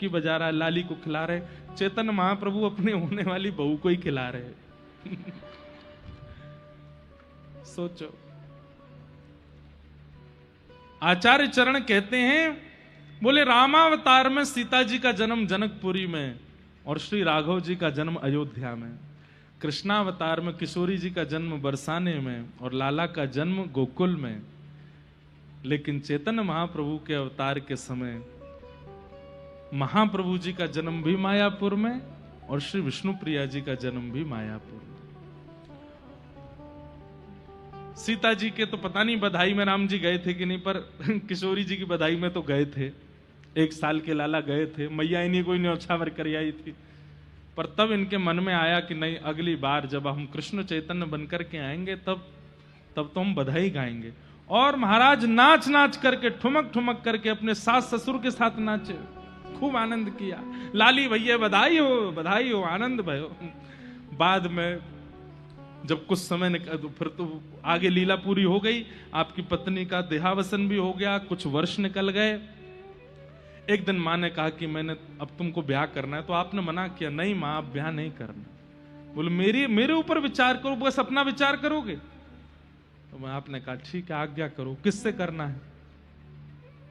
चुटकी बजा रहा है, लाली को खिला रहे। चैतन्य महाप्रभु अपने होने वाली बहू को ही खिला रहे। सोचो। आचार्य चरण कहते हैं, बोले रामावतार में सीता जी का जन्म जनकपुरी में और श्री राघव जी का जन्म अयोध्या में, कृष्णावतार में किशोरी जी का जन्म बरसाने में और लाला का जन्म गोकुल में, लेकिन चैतन्य महाप्रभु के अवतार के समय महाप्रभु जी का जन्म भी मायापुर में और श्री विष्णु प्रिया जी का जन्म भी मायापुर में। सीता जी के तो पता नहीं बधाई में राम जी गए थे कि नहीं, पर किशोरी जी की बधाई में तो गए थे। 1 साल के लाला गए थे, मैया इन्हीं कोई न्यौछावर कर आई थी। पर तब इनके मन में आया कि नहीं, अगली बार जब हम कृष्ण चैतन्य बनकर के आएंगे तब तो हम बधाई गाएंगे। और महाराज नाच नाच करके, ठुमक ठुमक करके अपने सास ससुर के साथ नाचे, खूब आनंद किया। लाली भैया बधाई हो, आनंद भयो। बाद में जब कुछ समय फिर तो आगे लीला पूरी हो गई, आपकी पत्नी का देहावसन भी हो गया, कुछ वर्ष निकल गए। एक दिन माँ ने कहा कि मैंने अब तुमको ब्याह करना है, तो आपने मना किया, नहीं माँ अब ब्याह नहीं करना। बोले मेरे ऊपर विचार करो, बस अपना विचार करोगे? तो आपने कहा ठीक है, आज्ञा करो, किससे करना है?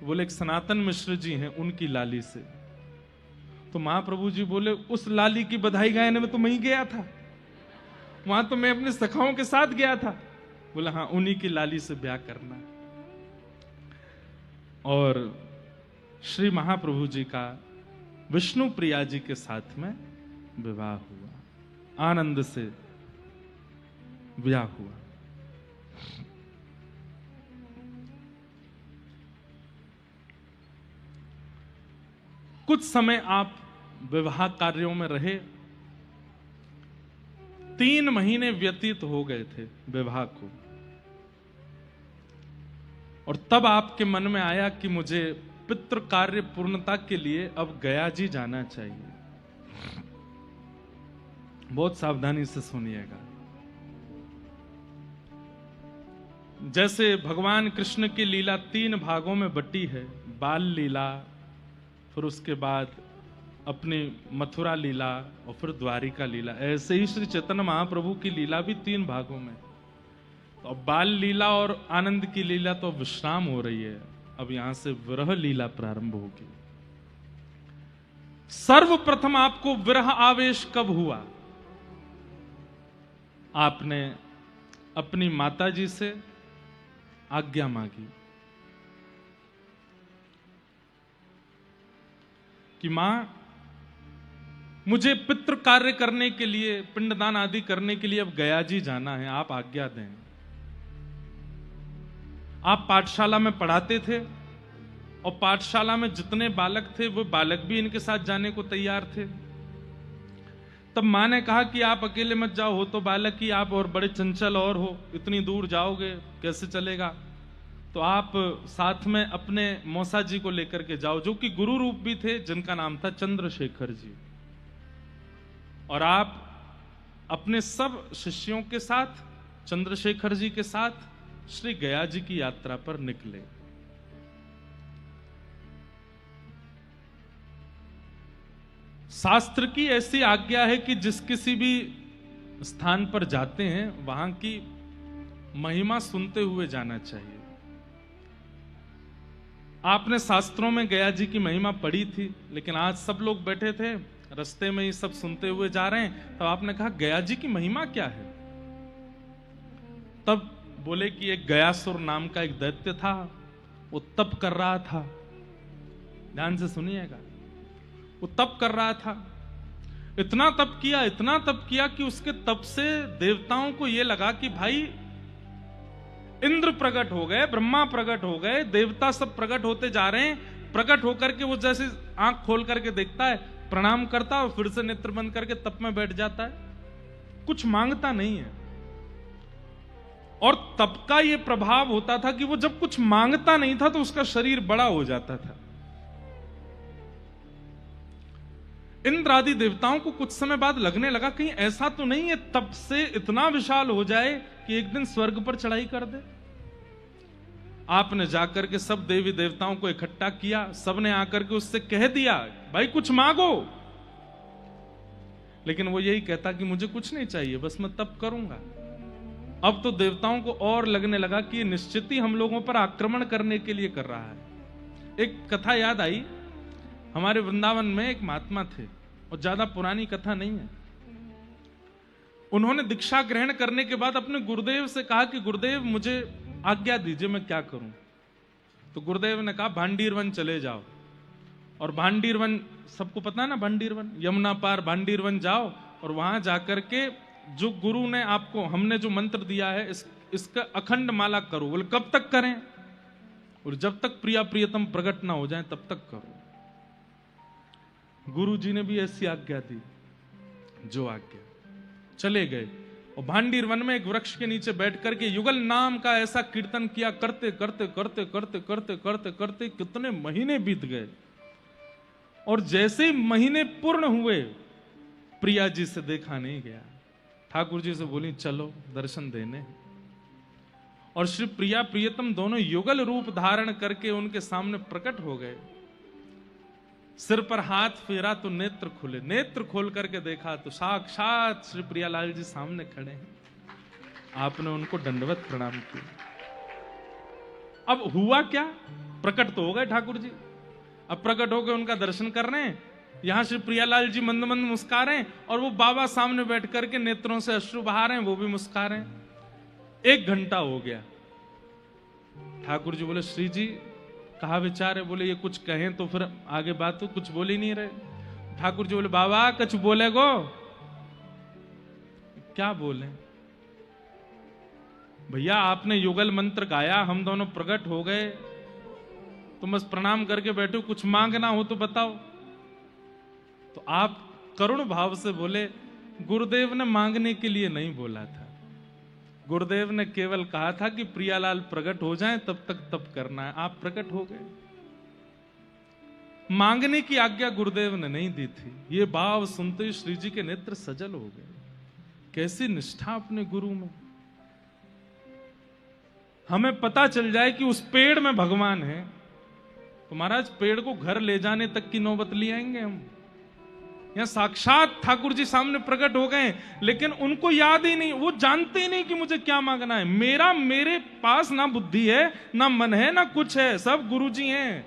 बोले एक सनातन मिश्र जी हैं, उनकी लाली से। तो महाप्रभु जी बोले उस लाली की बधाई गाने में तो मैं ही गया था, वहां तो मैं अपने सखाओं के साथ गया था। बोला हाँ, उन्हीं की लाली से ब्याह करना है। और श्री महाप्रभु जी का विष्णु प्रिया जी के साथ में विवाह हुआ, आनंद से ब्याह हुआ। कुछ समय आप विवाह कार्यों में रहे, 3 महीने व्यतीत हो गए थे विवाह को, और तब आपके मन में आया कि मुझे पितृ कार्य पूर्णता के लिए अब गया जी जाना चाहिए। बहुत सावधानी से सुनिएगा। जैसे भगवान कृष्ण की लीला 3 भागों में बटी है, बाल लीला, फिर उसके बाद अपनी मथुरा लीला और फिर द्वारिका लीला, ऐसे ही श्री चैतन्य महाप्रभु की लीला भी 3 भागों में। तो अब बाल लीला और आनंद की लीला तो विश्राम हो रही है, अब यहां से विरह लीला प्रारंभ होगी। सर्वप्रथम आपको विरह आवेश कब हुआ? आपने अपनी माताजी से आज्ञा मांगी कि मां, मुझे पितृ कार्य करने के लिए, पिंडदान आदि करने के लिए अब गया जी जाना है, आप आज्ञा दें। आप पाठशाला में पढ़ाते थे और पाठशाला में जितने बालक थे वो बालक भी इनके साथ जाने को तैयार थे। तब मां ने कहा कि आप अकेले मत जाओ, हो तो बालक ही आप और बड़े चंचल और हो, इतनी दूर जाओगे कैसे चलेगा? तो आप साथ में अपने मौसा जी को लेकर के जाओ, जो कि गुरु रूप भी थे, जिनका नाम था चंद्रशेखर जी। और आप अपने सब शिष्यों के साथ, चंद्रशेखर जी के साथ श्री गया जी की यात्रा पर निकले। शास्त्र की ऐसी आज्ञा है कि जिस किसी भी स्थान पर जाते हैं वहां की महिमा सुनते हुए जाना चाहिए। आपने शास्त्रों में गया जी की महिमा पढ़ी थी, लेकिन आज सब लोग बैठे थे, रास्ते में ही सब सुनते हुए जा रहे हैं। तब आपने कहा गया जी की महिमा क्या है? तब बोले कि एक गयासुर नाम का एक दैत्य था, वो तप कर रहा था। ध्यान से सुनिएगा, वो तप कर रहा था, इतना तप किया कि उसके तप से देवताओं को यह लगा कि भाई इंद्र प्रकट हो गए, ब्रह्मा प्रकट हो गए, देवता सब प्रकट होते जा रहे हैं। प्रकट होकर के वो जैसे आंख खोल करके देखता है, प्रणाम करता है और फिर से नेत्र बंद करके तप में बैठ जाता है, कुछ मांगता नहीं है। और तप का ये प्रभाव होता था कि वो जब कुछ मांगता नहीं था तो उसका शरीर बड़ा हो जाता था। इंद्र आदि देवताओं को कुछ समय बाद लगने लगा कहीं ऐसा तो नहीं है तप से इतना विशाल हो जाए कि एक दिन स्वर्ग पर चढ़ाई कर दे। आपने जाकर के सब देवी देवताओं को इकट्ठा किया, सबने आकर के उससे कह दिया भाई कुछ मांगो, लेकिन वो यही कहता कि मुझे कुछ नहीं चाहिए, बस मैं तप करूंगा। अब तो देवताओं को और लगने लगा कि ये निश्चित ही हम लोगों पर आक्रमण करने के लिए कर रहा है। एक कथा याद आई, हमारे वृंदावन में एक महात्मा थे और ज्यादा पुरानी कथा नहीं है। उन्होंने दीक्षा ग्रहण करने के बाद अपने गुरुदेव से कहा कि गुरुदेव मुझे आज्ञा दीजिए, मैं क्या करूं। तो गुरुदेव ने कहा भांडीर वन चले जाओ। और भांडीर वन सबको पता है ना, भांडीर वन यमुना पार भांडीर वन जाओ और वहां जाकर के जो गुरु ने आपको, हमने जो मंत्र दिया है इसका अखंड माला करो। बोले कब तक करें? और जब तक प्रिया प्रियतम प्रकट ना हो जाए तब तक करो। गुरु जी ने भी ऐसी आज्ञा दी, जो आज्ञा। चले गए और भांडीर वन में एक वृक्ष के नीचे बैठ करके युगल नाम का ऐसा कीर्तन किया। करते करते करते करते करते करते करते कितने महीने बीत गए और जैसे ही महीने पूर्ण हुए प्रिया जी से देखा नहीं गया। ठाकुर जी से बोली चलो दर्शन देने। और श्री प्रिया प्रियतम दोनों युगल रूप धारण करके उनके सामने प्रकट हो गए। सिर पर हाथ फेरा तो नेत्र खुले, नेत्र खोल करके देखा तो साक्षात श्री प्रियालाल जी सामने खड़े हैं। आपने उनको दंडवत प्रणाम किया। अब हुआ क्या? प्रकट तो हो गए ठाकुर जी, अब प्रकट होकर उनका दर्शन कर रहे हैं। यहां श्री प्रियालाल जी मंद मंद मुस्का रहे हैं और वो बाबा सामने बैठ करके नेत्रों से अश्रु बहा रहे हैं, वो भी मुस्का रहे हैं। 1 घंटा हो गया। ठाकुर जी बोले श्री जी कहा विचार है? बोले ये कुछ कहें तो फिर आगे बात, तो कुछ बोल ही नहीं रहे। ठाकुर जी बोले बाबा कुछ बोले गो। क्या बोले? भैया आपने युगल मंत्र गाया, हम दोनों प्रकट हो गए, तो बस प्रणाम करके बैठो, कुछ मांगना हो तो बताओ। तो आप करुण भाव से बोले गुरुदेव ने मांगने के लिए नहीं बोला था, गुरुदेव ने केवल कहा था कि प्रियालाल प्रकट हो जाएं तब तक तप करना है। आप प्रकट हो गए, मांगने की आज्ञा गुरुदेव ने नहीं दी थी। ये भाव सुनते ही श्री जी के नेत्र सजल हो गए। कैसी निष्ठा अपने गुरु में। हमें पता चल जाए कि उस पेड़ में भगवान है तो महाराज पेड़ को घर ले जाने तक की नौबत ले आएंगे हम। यहां साक्षात ठाकुर जी सामने प्रकट हो गए, लेकिन उनको याद ही नहीं, वो जानते ही नहीं कि मुझे क्या मांगना है। मेरे पास ना बुद्धि है, ना मन है, ना कुछ है, सब गुरु जी हैं।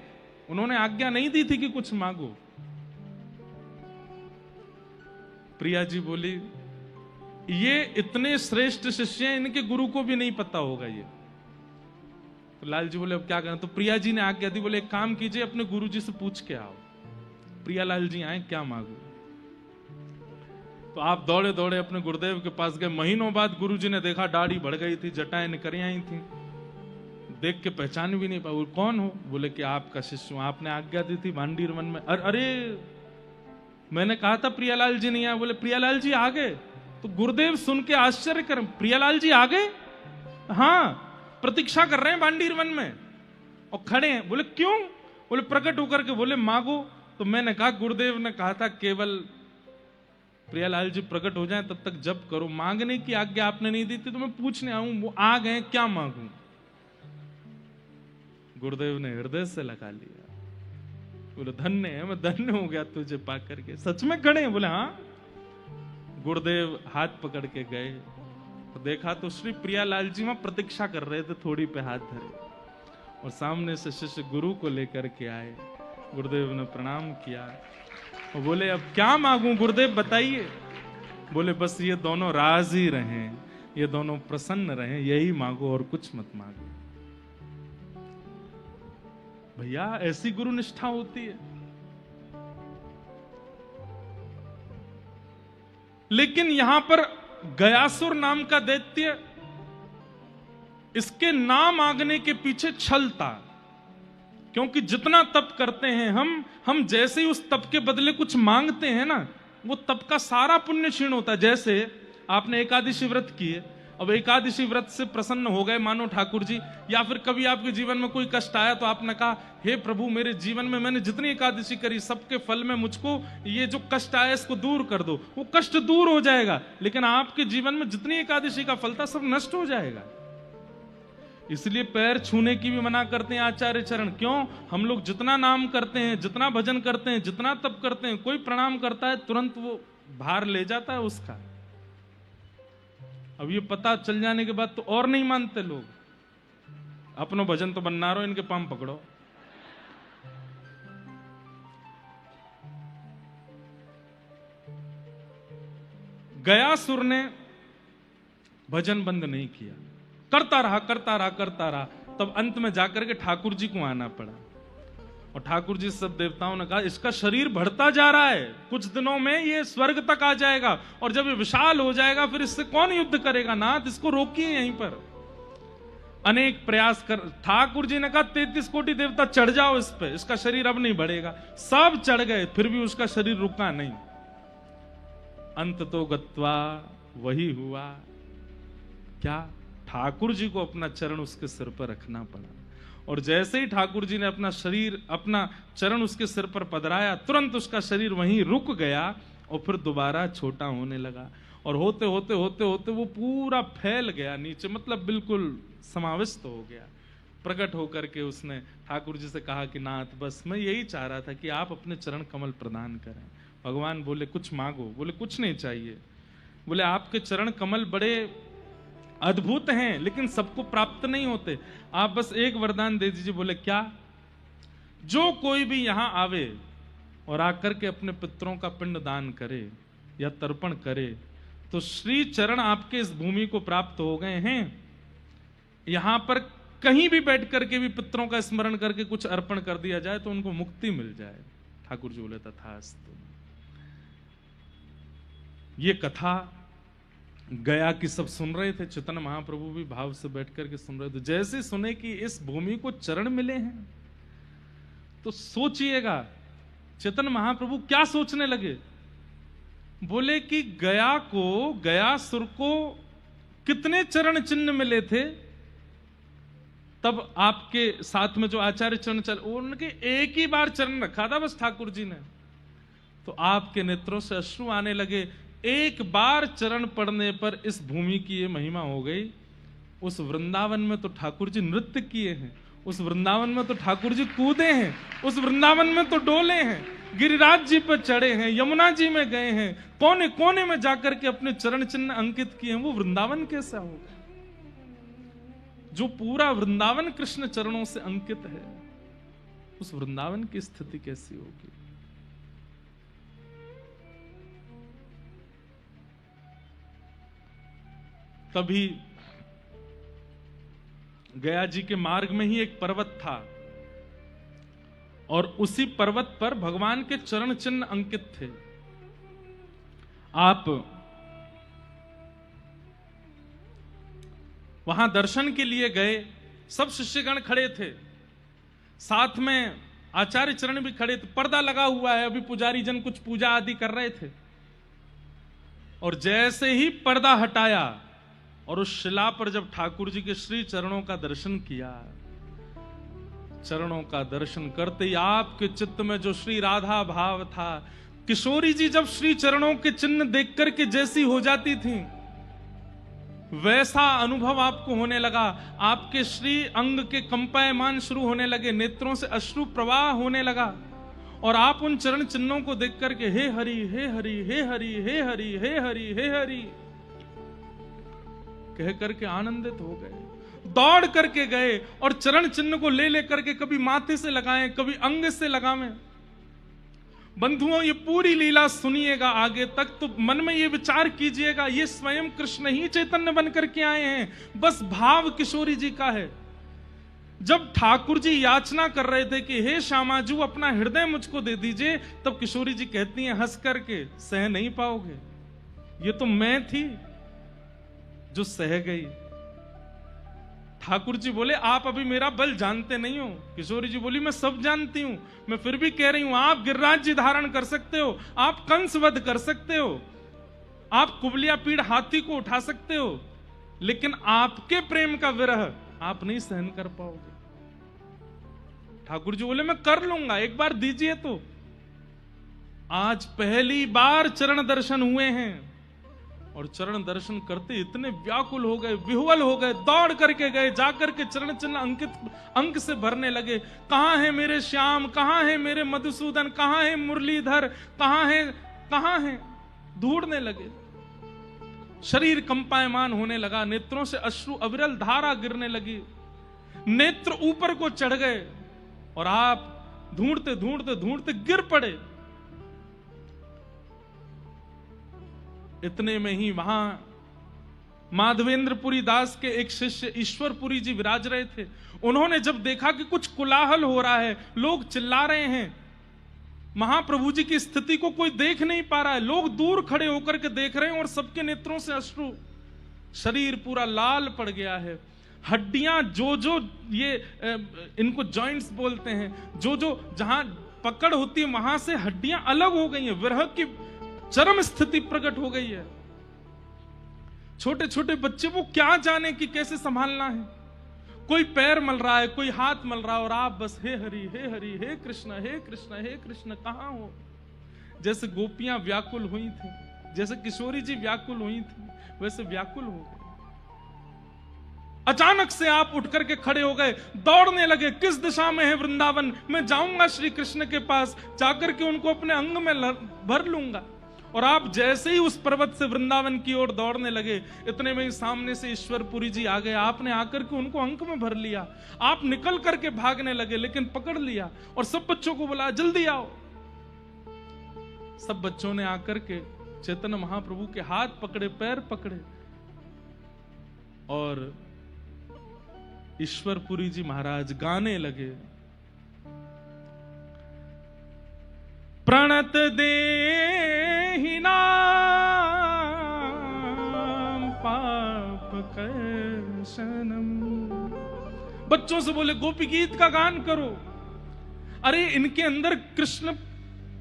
उन्होंने आज्ञा नहीं दी थी कि कुछ मांगो। प्रिया जी बोली ये इतने श्रेष्ठ शिष्य हैं, इनके गुरु को भी नहीं पता होगा ये। तो लाल जी बोले अब क्या करें? तो प्रिया जी ने आज्ञा दी, बोले एक काम कीजिए अपने गुरु जी से पूछ के आओ। प्रियालाल जी आए, क्या मांगू? तो आप दौड़े दौड़े अपने गुरुदेव के पास गए। महीनों बाद गुरुजी ने देखा दाढ़ी बढ़ गई थी, जटाएं निकल आई थी, देख के पहचान भी नहीं पाए। कौन हो? बोले कि आपका शिष्य हूं, आपने आज्ञा दी थी भांडीर वन में। अरे मैंने कहा था प्रियालाल जी नहीं आए। बोले प्रियालाल जी आ गए। तो गुरुदेव सुन के आश्चर्य कर, प्रियालाल जी आ गए? हाँ, प्रतीक्षा कर रहे हैं भांडीर वन में और खड़े हैं। बोले क्यों? बोले प्रकट होकर के बोले मांगो। तो मैंने कहा गुरुदेव ने कहा था केवल प्रियालाल जी प्रकट हो जाएं तब तक जप करो, मांगने की आज्ञा आपने नहीं दी थी, तो मैं पूछने आऊं, वो आ गए, क्या मांगूं? गुरुदेव ने हृदय से लगा लिया। बोले धन्य है, मैं धन्य हो गया तुझे पा करके। सच में खड़े हैं? बोले हाँ। गुरुदेव हाथ पकड़ के गए तो देखा तो श्री प्रियालाल जी वहां प्रतीक्षा कर रहे थे, थोड़ी पे हाथ धरे और सामने से शिष्य गुरु को लेकर के आए। गुरुदेव ने प्रणाम किया और बोले अब क्या मांगूं गुरुदेव बताइए। बोले बस ये दोनों राजी रहें, ये दोनों प्रसन्न रहें, यही मांगो और कुछ मत मांगो। भैया ऐसी गुरु निष्ठा होती है। लेकिन यहां पर गयासुर नाम का दैत्य, इसके नाम मांगने के पीछे छल था। क्योंकि जितना तप करते हैं हम जैसे ही उस तप के बदले कुछ मांगते हैं ना, वो तप का सारा पुण्य क्षीण होता है। जैसे आपने एकादशी व्रत किए, अब एकादशी व्रत से प्रसन्न हो गए मानो ठाकुर जी, या फिर कभी आपके जीवन में कोई कष्ट आया तो आपने कहा हे प्रभु मेरे जीवन में मैंने जितनी एकादशी करी सबके फल में मुझको ये जो कष्ट आया इसको दूर कर दो। वो कष्ट दूर हो जाएगा, लेकिन आपके जीवन में जितनी एकादशी का फल था सब नष्ट हो जाएगा। इसलिए पैर छूने की भी मना करते हैं आचार्य चरण। क्यों? हम लोग जितना नाम करते हैं, जितना भजन करते हैं, जितना तप करते हैं, कोई प्रणाम करता है तुरंत वो भार ले जाता है उसका। अब ये पता चल जाने के बाद तो और नहीं मानते लोग। अपनो भजन तो बनना रहो, इनके पाम पकड़ो। गयासुर ने भजन बंद नहीं किया, करता रहा करता रहा करता रहा। तब अंत में जाकर के ठाकुर जी को आना पड़ा, और ठाकुर जी सब देवताओं ने कहा इसका शरीर बढ़ता जा रहा है, कुछ दिनों में ये स्वर्ग तक आ जाएगा, और जब ये विशाल हो जाएगा फिर इससे कौन युद्ध करेगा? नाथ, इसको रोकिए यहीं पर। अनेक प्रयास कर, ठाकुर जी ने कहा 33 कोटि देवता चढ़ जाओ इस पे, इसका शरीर अब नहीं बढ़ेगा। सब चढ़ गए, फिर भी उसका शरीर रुका नहीं। अंत तो गत्वा वही हुआ क्या? ठाकुर जी को अपना चरण उसके सिर पर रखना पड़ा, और जैसे ही ठाकुर जी ने अपना शरीर, अपना चरण उसके सिर पर पधराया, तुरंत उसका शरीर वहीं रुक गया और फिर दोबारा छोटा होने लगा। और होते होते होते होते वो पूरा फैल गया नीचे, मतलब बिल्कुल समाविष्ट हो गया। प्रकट होकर के उसने ठाकुर जी से कहा कि नाथ, बस मैं यही चाह रहा था कि आप अपने चरण कमल प्रदान करें। भगवान बोले कुछ मांगो। बोले कुछ नहीं चाहिए। बोले आपके चरण कमल बड़े अद्भुत हैं, लेकिन सबको प्राप्त नहीं होते, आप बस एक वरदान दे दीजिए। बोले क्या? जो कोई भी यहां आवे और आकर के अपने पितरों का पिंड दान करे या तर्पण करे, तो श्री चरण आपके इस भूमि को प्राप्त हो गए हैं। यहां पर कहीं भी बैठ करके भी पितरों का स्मरण करके कुछ अर्पण कर दिया जाए तो उनको मुक्ति मिल जाए। ठाकुर जी बोले तथास्तु। ये कथा गया की सब सुन रहे थे, चैतन्य महाप्रभु भी भाव से बैठ करके सुन रहे थे। जैसे सुने कि इस भूमि को चरण मिले हैं, तो सोचिएगा चैतन्य महाप्रभु क्या सोचने लगे। बोले कि गया को, गयासुर को कितने चरण चिन्ह मिले थे? तब आपके साथ में जो आचार्य चरण चल, उनके एक ही बार चरण रखा था बस ठाकुर जी ने, तो आपके नेत्रों से अश्रु आने लगे। एक बार चरण पड़ने पर इस भूमि की ये महिमा हो गई। उस वृंदावन में तो ठाकुर जी नृत्य किए हैं, उस वृंदावन में तो ठाकुर जी कूदे हैं, उस वृंदावन में तो डोले हैं, गिरिराज जी पर चढ़े हैं, यमुना जी में गए हैं, कोने कोने में जाकर के अपने चरण चिन्ह अंकित किए हैं। वो वृंदावन कैसा होगा? जो पूरा वृंदावन कृष्ण चरणों से अंकित है, उस वृंदावन की स्थिति कैसी होगी? तभी गया जी के मार्ग में ही एक पर्वत था, और उसी पर्वत पर भगवान के चरण चिन्ह अंकित थे। आप वहां दर्शन के लिए गए, सब शिष्यगण खड़े थे, साथ में आचार्य चरण भी खड़े थे। पर्दा लगा हुआ है, अभी पुजारी जन कुछ पूजा आदि कर रहे थे, और जैसे ही पर्दा हटाया और उस शिला पर जब ठाकुर जी के श्री चरणों का दर्शन किया, चरणों का दर्शन करते ही आपके चित्त में जो श्री राधा भाव था, किशोरी जी जब श्री चरणों के चिन्ह देख करके जैसी हो जाती थी, वैसा अनुभव आपको होने लगा। आपके श्री अंग के कंपायमान शुरू होने लगे, नेत्रों से अश्रु प्रवाह होने लगा, और आप उन चरण चिन्हों को देख करके हे हरि हे हरि हे हरि हे हरि हे हरि हे हरि कह करके आनंदित हो गए। दौड़ करके गए और चरण चिन्ह को ले लेकर के कभी माथे से लगाएं, कभी अंग से लगावें। बंधुओं, ये पूरी लीला सुनिएगा आगे तक, तो मन में ये विचार कीजिएगा, ये स्वयं कृष्ण ही चैतन्य बन करके आए हैं, बस भाव किशोरी जी का है। जब ठाकुर जी याचना कर रहे थे कि हे श्यामाजू अपना हृदय मुझको दे दीजिए, तब किशोरी जी कहती हैं हंस करके, सह नहीं पाओगे, ये तो मैं थी जो सह गई। ठाकुर जी बोले आप अभी मेरा बल जानते नहीं हो। किशोरी जी बोली मैं सब जानती हूं, मैं फिर भी कह रही हूं, आप गिरिराज जी धारण कर सकते हो, आप कंस वध कर सकते हो, आप कुबलिया पीड़ हाथी को उठा सकते हो, लेकिन आपके प्रेम का विरह आप नहीं सहन कर पाओगे। ठाकुर जी बोले मैं कर लूंगा, एक बार दीजिए तो। आज पहली बार चरण दर्शन हुए हैं, और चरण दर्शन करते इतने व्याकुल हो गए, विह्वल हो गए, दौड़ करके गए, जाकर के चरण चिन्ह अंकित अंक से भरने लगे। कहां है मेरे श्याम, कहां है मेरे मधुसूदन, कहां है मुरलीधर, कहां है, ढूंढने लगे। शरीर कंपायमान होने लगा, नेत्रों से अश्रु अविरल धारा गिरने लगी, नेत्र ऊपर को चढ़ गए और आप ढूंढते ढूंढते ढूंढते गिर पड़े। इतने में ही वहां माधवेंद्रपुरी दास के एक शिष्य ईश्वरपुरी जी विराज रहे थे। उन्होंने जब देखा कि कुछ कोलाहल हो रहा है, लोग चिल्ला रहे हैं, महाप्रभु जी की स्थिति को कोई देख नहीं पा रहा है, लोग दूर खड़े होकर के देख रहे हैं और सबके नेत्रों से अश्रु, शरीर पूरा लाल पड़ गया है। हड्डियां जो ये इनको जॉइंट्स बोलते हैं, जो जहां पकड़ होती है वहां से हड्डियां अलग हो गई हैं, विरह की चरम स्थिति प्रकट हो गई है। छोटे छोटे बच्चे वो क्या जाने कि कैसे संभालना है, कोई पैर मल रहा है, कोई हाथ मल रहा है और आप बस हे हरि हे हरि, हे कृष्ण हे कृष्ण हे कृष्ण, कहां हो। जैसे गोपियां व्याकुल हुई थी, जैसे किशोरी जी व्याकुल हुई थी, वैसे व्याकुल हो गए। अचानक से आप उठ करके खड़े हो गए, दौड़ने लगे, किस दिशा में है वृंदावन, मैं जाऊंगा श्री कृष्ण के पास, जाकर के उनको अपने अंग में भर लूंगा। और आप जैसे ही उस पर्वत से वृंदावन की ओर दौड़ने लगे, इतने में ही सामने से ईश्वरपुरी जी आ गए। आपने आकर के उनको अंक में भर लिया। आप निकल करके भागने लगे, लेकिन पकड़ लिया और सब बच्चों को बुलाया, जल्दी आओ। सब बच्चों ने आकर के चैतन्य महाप्रभु के हाथ पकड़े, पैर पकड़े और ईश्वरपुरी जी महाराज गाने लगे, प्रणत देहि नाम पाप कर्षणम। बच्चों से बोले गोपी गीत का गान करो। अरे इनके अंदर कृष्ण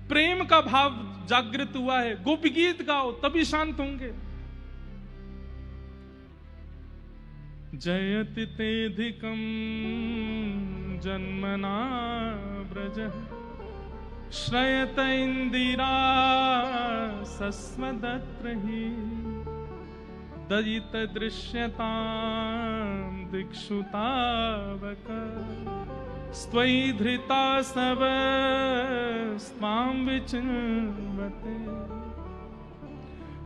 प्रेम का भाव जागृत हुआ है, गोपी गीत गाओ तभी शांत होंगे। जयति तेधिकं जन्मना ब्रजः श्रयत इंदिरा सस्मदत्रहि दयित दृश्यतां दिक्षुतावक स्त्वयि धृता सब स्वां विचिन्वते।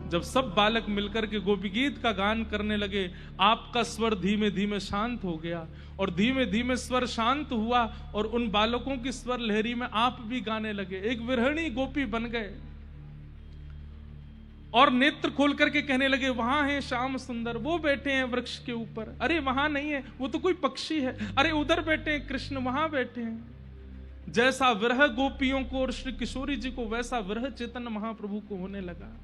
जब सब बालक मिलकर के गोपी गीत का गान करने लगे, आपका स्वर धीमे धीमे शांत हो गया और धीमे धीमे स्वर शांत हुआ और उन बालकों की स्वर लहरी में आप भी गाने लगे, एक विरहणी गोपी बन गए और नेत्र खोल करके कहने लगे, वहां है श्याम सुंदर, वो बैठे हैं वृक्ष के ऊपर। अरे वहां नहीं है, वो तो कोई पक्षी है। अरे उधर बैठे हैं कृष्ण, वहां बैठे हैं। जैसा विरह गोपियों को और श्री किशोरी जी को, वैसा विरह चैतन्य महाप्रभु को होने लगा।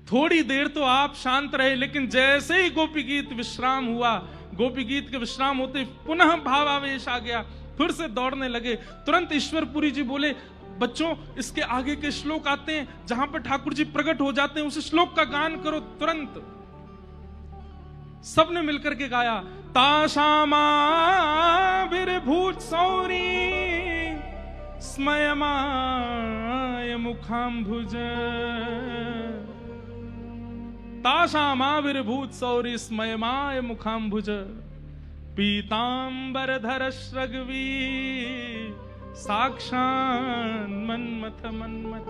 थोड़ी देर तो आप शांत रहे, लेकिन जैसे ही गोपी गीत विश्राम हुआ, गोपी गीत के विश्राम होते पुनः भावावेश आ गया, फिर से दौड़ने लगे। तुरंत ईश्वरपुरी जी बोले, बच्चों इसके आगे के श्लोक आते हैं जहां पर ठाकुर जी प्रकट हो जाते हैं, उस श्लोक का गान करो तुरंत। सबने मिलकर के गाया, ताशामाविर्भूत सौरी स्मयमाय मुखाम्भुज ताशामाविर्भूत सौरी स्मयमाय मुखाम्भुज पीतांबरधर श्रगवी साक्षान मन्मथ मन्मथ।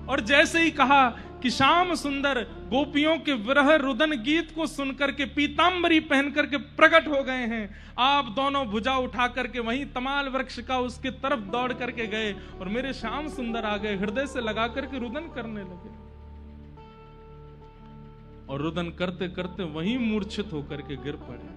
और जैसे ही कहा कि श्याम सुंदर गोपियों के विरह रुदन गीत को सुनकर के पीतांबरी पहन करके प्रकट हो गए हैं, आप दोनों भुजा उठा करके वहीं तमाल वृक्ष का उसके तरफ दौड़ करके गए और मेरे श्याम सुंदर आ गए, हृदय से लगा करके रुदन करने लगे और रुदन करते करते वहीं मूर्छित होकर के गिर पड़े।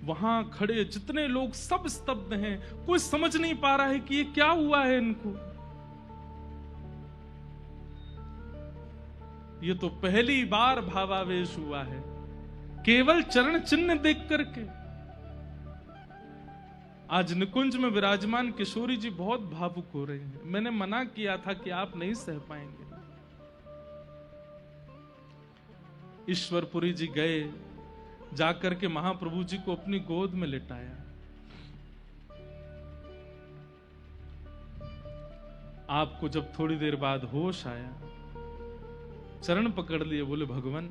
वहां खड़े जितने लोग सब स्तब्ध हैं, कोई समझ नहीं पा रहा है कि ये क्या हुआ है इनको। ये तो पहली बार भावावेश हुआ है, केवल चरण चिन्ह देख करके। आज निकुंज में विराजमान किशोरी जी बहुत भावुक हो रहे हैं। मैंने मना किया था कि आप नहीं सह पाएंगे। ईश्वरपुरी जी गए, जाकर के महाप्रभु जी को अपनी गोद में लिटाया आपको जब थोड़ी देर बाद होश आया, चरण पकड़ लिए, बोले भगवान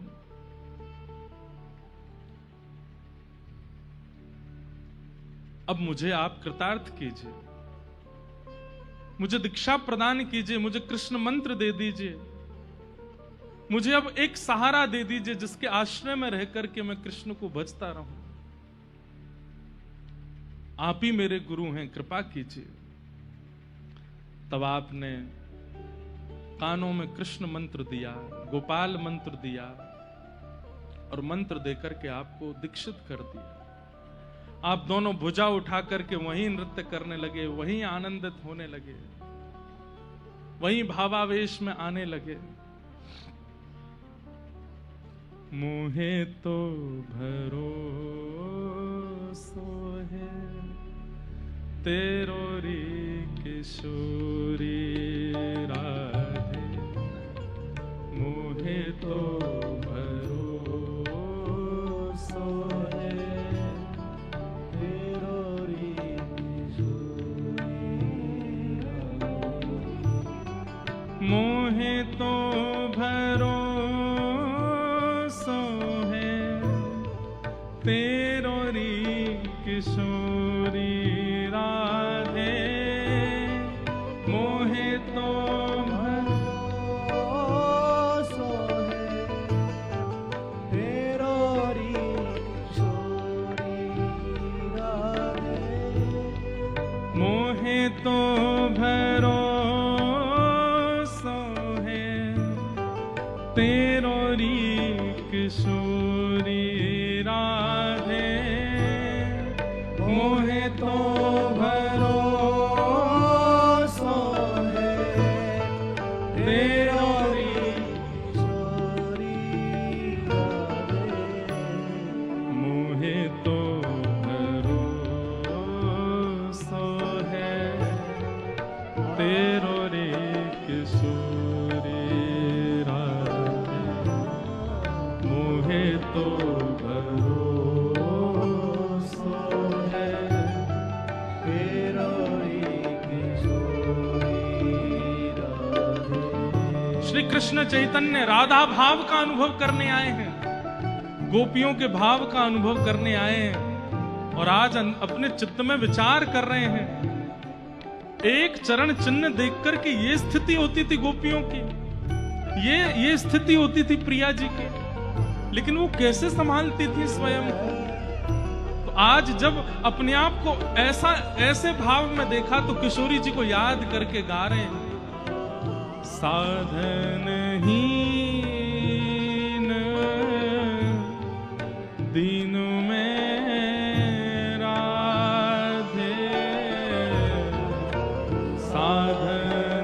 अब मुझे आप कृतार्थ कीजिए, मुझे दीक्षा प्रदान कीजिए, मुझे कृष्ण मंत्र दे दीजिए, मुझे अब एक सहारा दे दीजिए जिसके आश्रय में रह करके मैं कृष्ण को भजता रहूं। आप ही मेरे गुरु हैं, कृपा कीजिए। तब आपने कानों में कृष्ण मंत्र दिया, गोपाल मंत्र दिया और मंत्र देकर के आपको दीक्षित कर दिया। आप दोनों भुजा उठा करके वहीं नृत्य करने लगे, वहीं आनंदित होने लगे, वहीं भावावेश में आने लगे। मोहे तो भरोसो है तेरो री किशोरी राधे, मोहे तो भरोसो है तेरो री किशोरी राधे, मोहे तो भरोसो है तेरो री किशोरी राधे, मोहे तो भरोसो है तेरो री किशोरी राधे, मोहे तो भरोसो है तेरो री किशोरी राधे, मोहे तो भरोसो है तेरो री किशोरी राधे, मोहे तो भरोसो है तेरो री किशोरी राधे, मोहे तो भरोसो है तेरो री किशोरी राधे। श्री कृष्ण चैतन्य राधा भाव का अनुभव करने आए हैं, गोपियों के भाव का अनुभव करने आए हैं और आज अपने चित्त में विचार कर रहे हैं। एक चरण चिन्ह देख करके ये स्थिति होती थी गोपियों की, ये स्थिति होती थी प्रिया जी की, लेकिन वो कैसे संभालती थी स्वयं को। तो आज जब अपने आप को ऐसे भाव में देखा तो किशोरी जी को याद करके गा रहे हैं, साधनहीन दीन में राधे,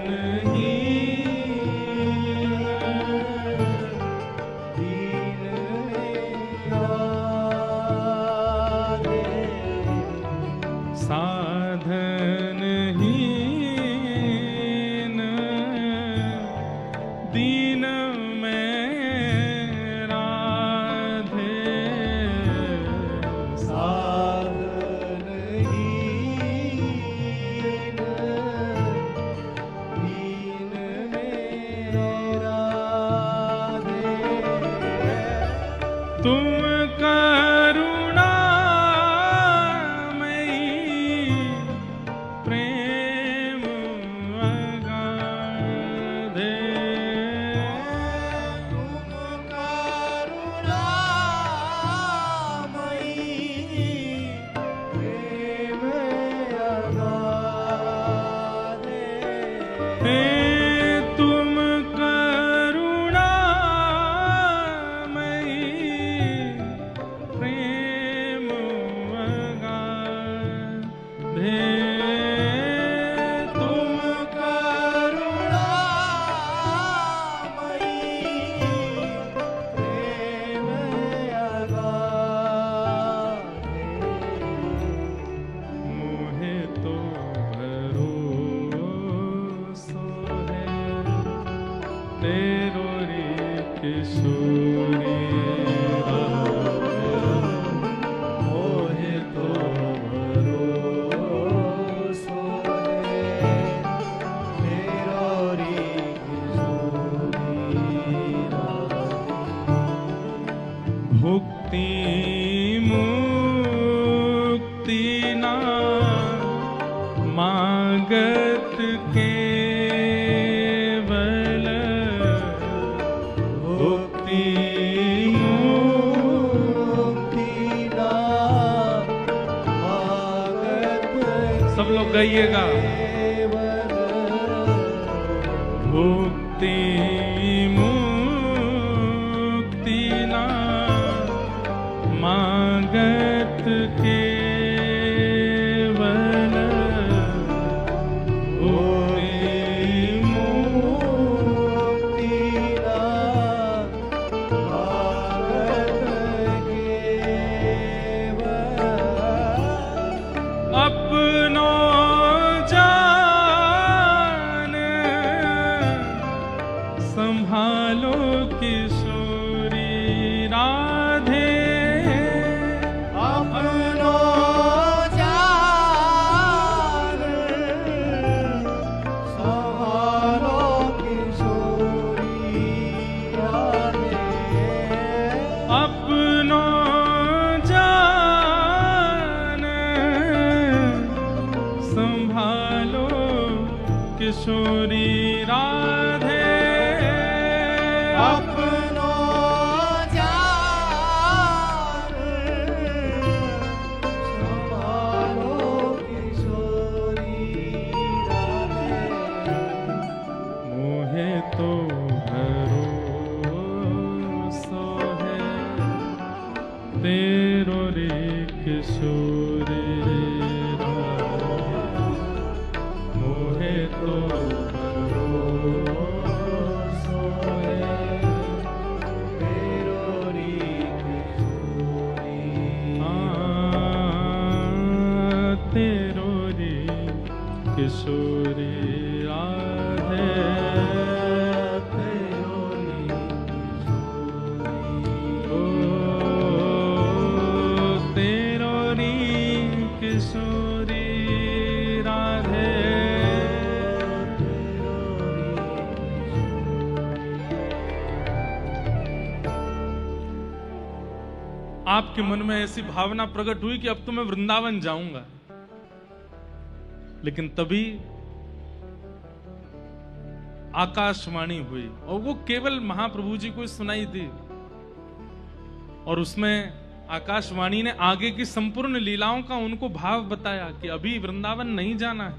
साधनहीन दीन में राधे, साधनहीन दीन में राधे, साधनहीन दीन में राधे, तुम करुणामयी प्रेम अगाधे, तुम करुणामयी प्रेम अगाधे, तुम करुणामयी प्रेम अगाधे, तुम करुणामयी प्रेम अगाधे, मोहे तो भरोसो है तेरो री किशोरी राधे, मोहे तो भरोसो है तेरो लोग गाइएगा। भुक्ति मुक्ति ना मांगत केवल, भुक्ति मुक्ति ना मांगत केवल, अपनो संभालो किशोरी राधे, अपनो जान संभालो किशोरी राधे, अपनो जान संभालो किशोरी राधे, अपनो जान संभालो किशोरी राधे, मोहे तो भरोसा है तेरो रे किशोरी राधे, मोहे तो किशोरी राधे, तेरोरी किशोरी राधे। आपके मन में ऐसी भावना प्रकट हुई कि अब तो मैं वृंदावन जाऊंगा, लेकिन तभी आकाशवाणी हुई और वो केवल महाप्रभु जी को सुनाई दी, और उसमें आकाशवाणी ने आगे की संपूर्ण लीलाओं का उनको भाव बताया कि अभी वृंदावन नहीं जाना है,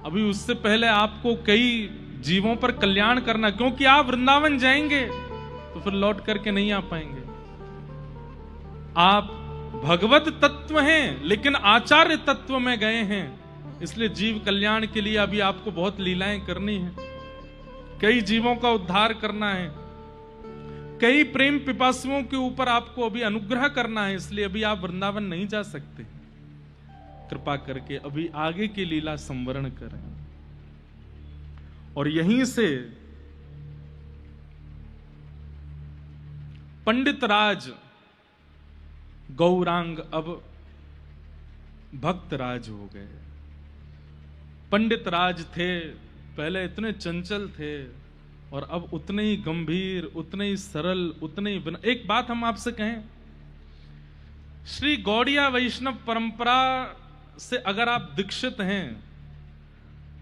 अभी उससे पहले आपको कई जीवों पर कल्याण करना, क्योंकि आप वृंदावन जाएंगे तो फिर लौट करके नहीं आ पाएंगे। आप भगवत तत्व हैं लेकिन आचार्य तत्व में गए हैं, इसलिए जीव कल्याण के लिए अभी आपको बहुत लीलाएं करनी है, कई जीवों का उद्धार करना है, कई प्रेम पिपासुओं के ऊपर आपको अभी अनुग्रह करना है, इसलिए अभी आप वृंदावन नहीं जा सकते। कृपा करके अभी आगे की लीला संवरण करें। और यहीं से पंडित राज गौरांग अब भक्त राज हो गए। पंडित राज थे पहले इतने चंचल थे और अब उतने ही गंभीर, उतने ही सरल, उतने ही एक बात हम आपसे कहें, श्री गौड़िया वैष्णव परंपरा से अगर आप दीक्षित हैं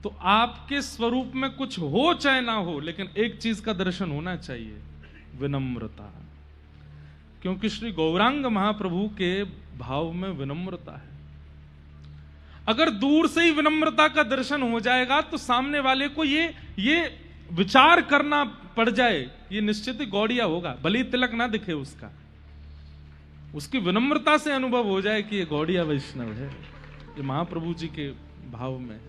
तो आपके स्वरूप में कुछ हो चाहे ना हो, लेकिन एक चीज का दर्शन होना चाहिए, विनम्रता। क्योंकि श्री गौरांग महाप्रभु के भाव में विनम्रता है। अगर दूर से ही विनम्रता का दर्शन हो जाएगा तो सामने वाले को ये विचार करना पड़ जाए, ये निश्चित ही गौड़िया होगा, भले तिलक ना दिखे उसका, उसकी विनम्रता से अनुभव हो जाए कि ये गौड़िया वैष्णव है, ये महाप्रभु जी के भाव में।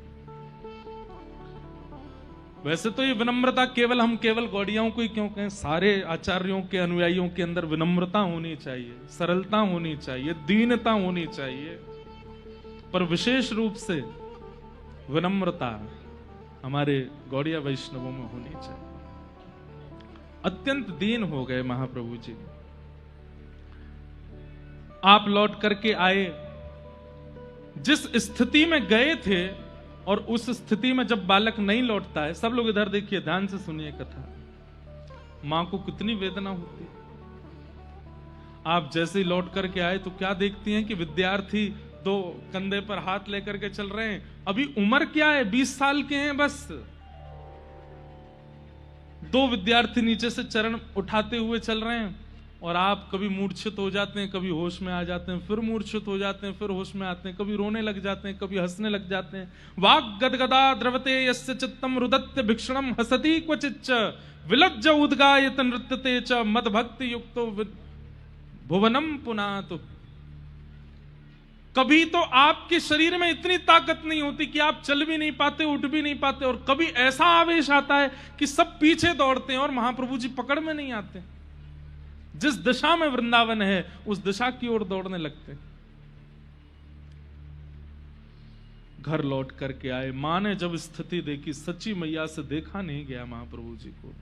वैसे तो ये विनम्रता हम केवल गौड़ियाओं को ही क्यों कहें, सारे आचार्यों के अनुयायियों के अंदर विनम्रता होनी चाहिए, सरलता होनी चाहिए, दीनता होनी चाहिए, पर विशेष रूप से विनम्रता हमारे गौड़िया वैष्णवों में होनी चाहिए। अत्यंत दीन हो गए महाप्रभु जी। आप लौट करके आए, जिस स्थिति में गए थे और उस स्थिति में जब बालक नहीं लौटता है, सब लोग इधर देखिए, ध्यान से सुनिए कथा, मां को कितनी वेदना होती है। आप जैसे ही लौट करके आए तो क्या देखती हैं कि विद्यार्थी दो कंधे पर हाथ लेकर के चल रहे हैं, अभी उम्र क्या है, 20 साल के हैं बस। दो विद्यार्थी नीचे से चरण उठाते हुए चल रहे हैं, और आप कभी मूर्छित हो जाते हैं, कभी होश में आ जाते हैं, फिर मूर्छित हो जाते हैं, फिर होश में आते हैं, कभी रोने लग जाते हैं, कभी हंसने लग जाते हैं। वाग गदगदा द्रवते यस्य चित्तम रुदत्य भिक्षणम हसति क्वचिच्च विलज्ज उद्गायत नृत्यते च मद भक्ति युक्तो भुवनम पुनातु। कभी तो आपके शरीर में इतनी ताकत नहीं होती कि आप चल भी नहीं पाते, उठ भी नहीं पाते, और कभी ऐसा आवेश आता है कि सब पीछे दौड़ते हैं और महाप्रभु जी पकड़ में नहीं आते। जिस दिशा में वृंदावन है उस दिशा की ओर दौड़ने लगते। घर लौट करके आए, मां ने जब स्थिति देखी, सच्ची मैया से देखा नहीं गया महाप्रभु जी को,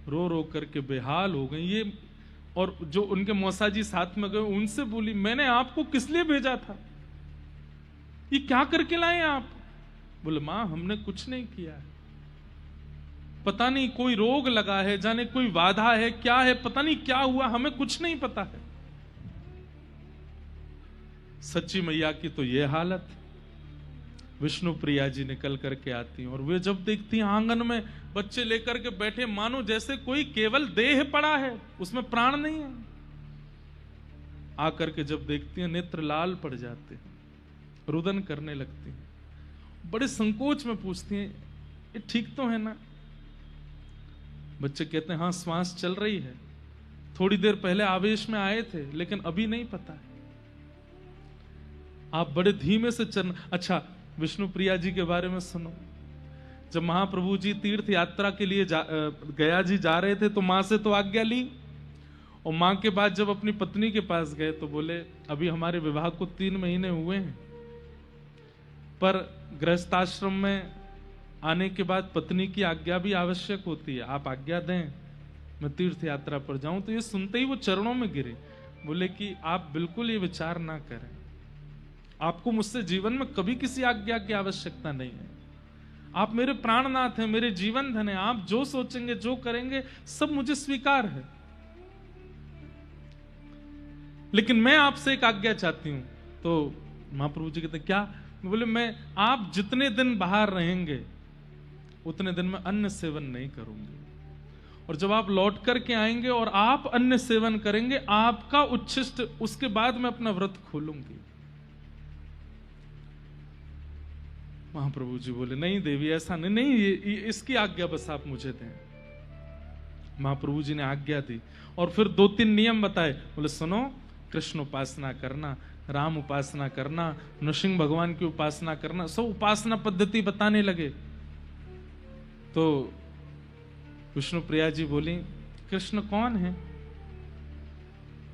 रो रो करके बेहाल हो गई। ये और जो उनके मौसा जी साथ में गए, उनसे बोली, मैंने आपको किस लिए भेजा था, ये क्या करके लाए आप? बोले, मां हमने कुछ नहीं किया है, पता नहीं कोई रोग लगा है, जाने कोई बाधा है, क्या है, पता नहीं क्या हुआ, हमें कुछ नहीं पता है। सच्ची मैया की तो ये हालत। विष्णु प्रिया जी निकल करके आती हैं और वे जब देखती हैं आंगन में बच्चे लेकर के बैठे, मानो जैसे कोई केवल देह पड़ा है, उसमें प्राण नहीं है। आकर के जब देखती हैं नेत्र लाल पड़ जाते हैं, रुदन करने लगती हैं। बड़े संकोच में पूछती हैं, ये ठीक तो है ना? बच्चे कहते हैं, हाँ श्वास चल रही है, थोड़ी देर पहले आवेश में आए थे लेकिन अभी नहीं पता है। आप बड़े धीमे से चलना। अच्छा, विष्णु प्रिया जी के बारे में सुनो। जब महाप्रभु जी तीर्थ यात्रा के लिए गया जी जा रहे थे तो मां से तो आज्ञा ली, और मां के बाद जब अपनी पत्नी के पास गए तो बोले, अभी हमारे विवाह को 3 महीने हुए हैं, पर गृहस्थाश्रम में आने के बाद पत्नी की आज्ञा भी आवश्यक होती है, आप आज्ञा दें मैं तीर्थ यात्रा पर जाऊं। तो ये सुनते ही वो चरणों में गिरे, बोले कि आप बिल्कुल ये विचार ना करें, आपको मुझसे जीवन में कभी किसी आज्ञा की आवश्यकता नहीं है, आप मेरे प्राणनाथ हैं, मेरे जीवन धन है, आप जो सोचेंगे जो करेंगे सब मुझे स्वीकार है, लेकिन मैं आपसे एक आज्ञा चाहती हूं। तो महाप्रभु जी कहते, क्या? बोले, मैं आप जितने दिन बाहर रहेंगे उतने दिन में अन्न सेवन नहीं करूंगी, और जब आप लौट करके आएंगे और आप अन्न सेवन करेंगे, आपका उच्छिष्ट, उसके बाद मैं अपना व्रत खोलूंगी। महाप्रभु जी बोले, नहीं देवी ऐसा नहीं, नहीं ये इसकी आज्ञा बस आप मुझे दें। महाप्रभु जी ने आज्ञा दी और फिर 2-3 नियम बताए। बोले, सुनो, कृष्ण उपासना करना, राम उपासना करना, नृसिंह भगवान की उपासना करना, सब उपासना पद्धति बताने लगे। तो विष्णु प्रिया जी बोली, कृष्ण कौन है?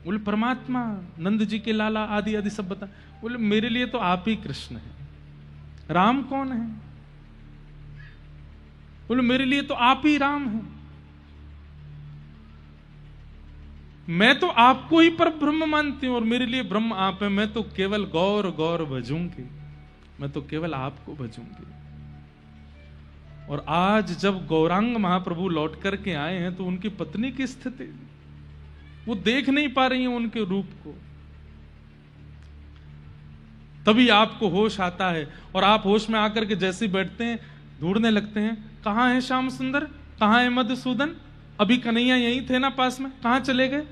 बोले, परमात्मा, नंद जी के लाला, आदि आदि सब बता। बोले, मेरे लिए तो आप ही कृष्ण है। राम कौन है? बोले, मेरे लिए तो आप ही राम हैं। मैं तो आपको ही पर ब्रह्म मानती हूं और मेरे लिए ब्रह्म आप है। मैं तो केवल गौर गौर भजूंगी, मैं तो केवल आपको भजूंगी। और आज जब गौरांग महाप्रभु लौट करके आए हैं तो उनकी पत्नी की स्थिति, वो देख नहीं पा रही हैं उनके रूप को। तभी आपको होश आता है और आप होश में आकर के जैसे ही बैठते हैं ढूंढने लगते हैं, कहां है श्याम सुंदर, कहां है मधुसूदन, अभी कन्हैया यहीं थे ना पास में, कहां चले गए?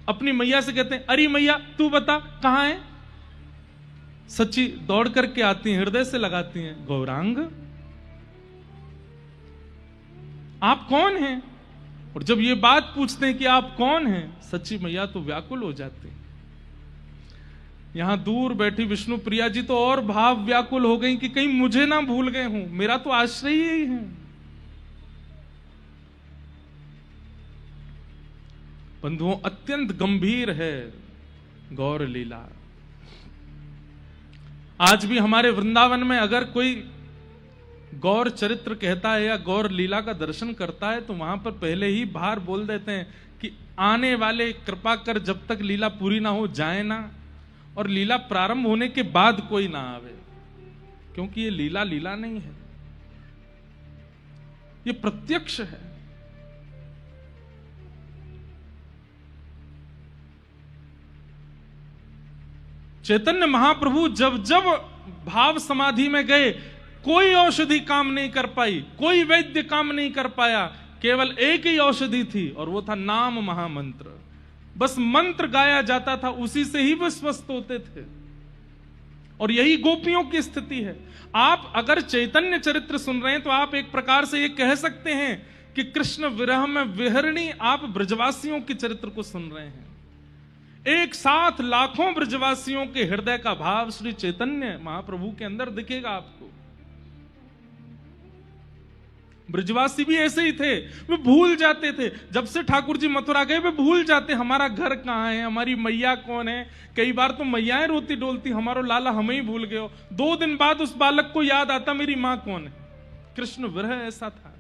अपनी मैया से कहते हैं, अरे मैया तू बता कहां है? सच्ची दौड़ करके आती हैं, हृदय से लगाती हैं, गौरांग आप कौन हैं? और जब ये बात पूछते हैं कि आप कौन हैं, सच्ची मैया तो व्याकुल हो जाती। यहां दूर बैठी विष्णु प्रिया जी तो और भाव व्याकुल हो गई कि कहीं मुझे ना भूल गए हूं, मेरा तो आश्रय ही है। बंधुओं, अत्यंत गंभीर है गौर लीला। आज भी हमारे वृंदावन में अगर कोई गौर चरित्र कहता है या गौर लीला का दर्शन करता है तो वहां पर पहले ही बाहर बोल देते हैं कि आने वाले कृपा कर जब तक लीला पूरी ना हो जाए ना, और लीला प्रारंभ होने के बाद कोई ना आवे, क्योंकि ये लीला लीला नहीं है, ये प्रत्यक्ष है। चैतन्य महाप्रभु जब जब भाव समाधि में गए, कोई औषधि काम नहीं कर पाई, कोई वैद्य काम नहीं कर पाया, केवल एक ही औषधि थी और वो था नाम महामंत्र। बस मंत्र गाया जाता था, उसी से ही वे स्वस्थ होते थे। और यही गोपियों की स्थिति है। आप अगर चैतन्य चरित्र सुन रहे हैं तो आप एक प्रकार से ये कह सकते हैं कि कृष्ण विरह में विहरणी आप ब्रजवासियों के चरित्र को सुन रहे हैं। एक साथ लाखों ब्रजवासियों के हृदय का भाव श्री चैतन्य महाप्रभु के अंदर दिखेगा आपको। ब्रजवासी भी ऐसे ही थे, वे भूल जाते थे। जब से ठाकुर जी मथुरा गए वे भूल जाते हमारा घर कहाँ है, हमारी मैया कौन है। कई बार तो मैयाएं रोती डोलती, हमारो लाला हमें ही भूल गए हो। 2 दिन बाद उस बालक को याद आता मेरी मां कौन है। कृष्ण विरह ऐसा था।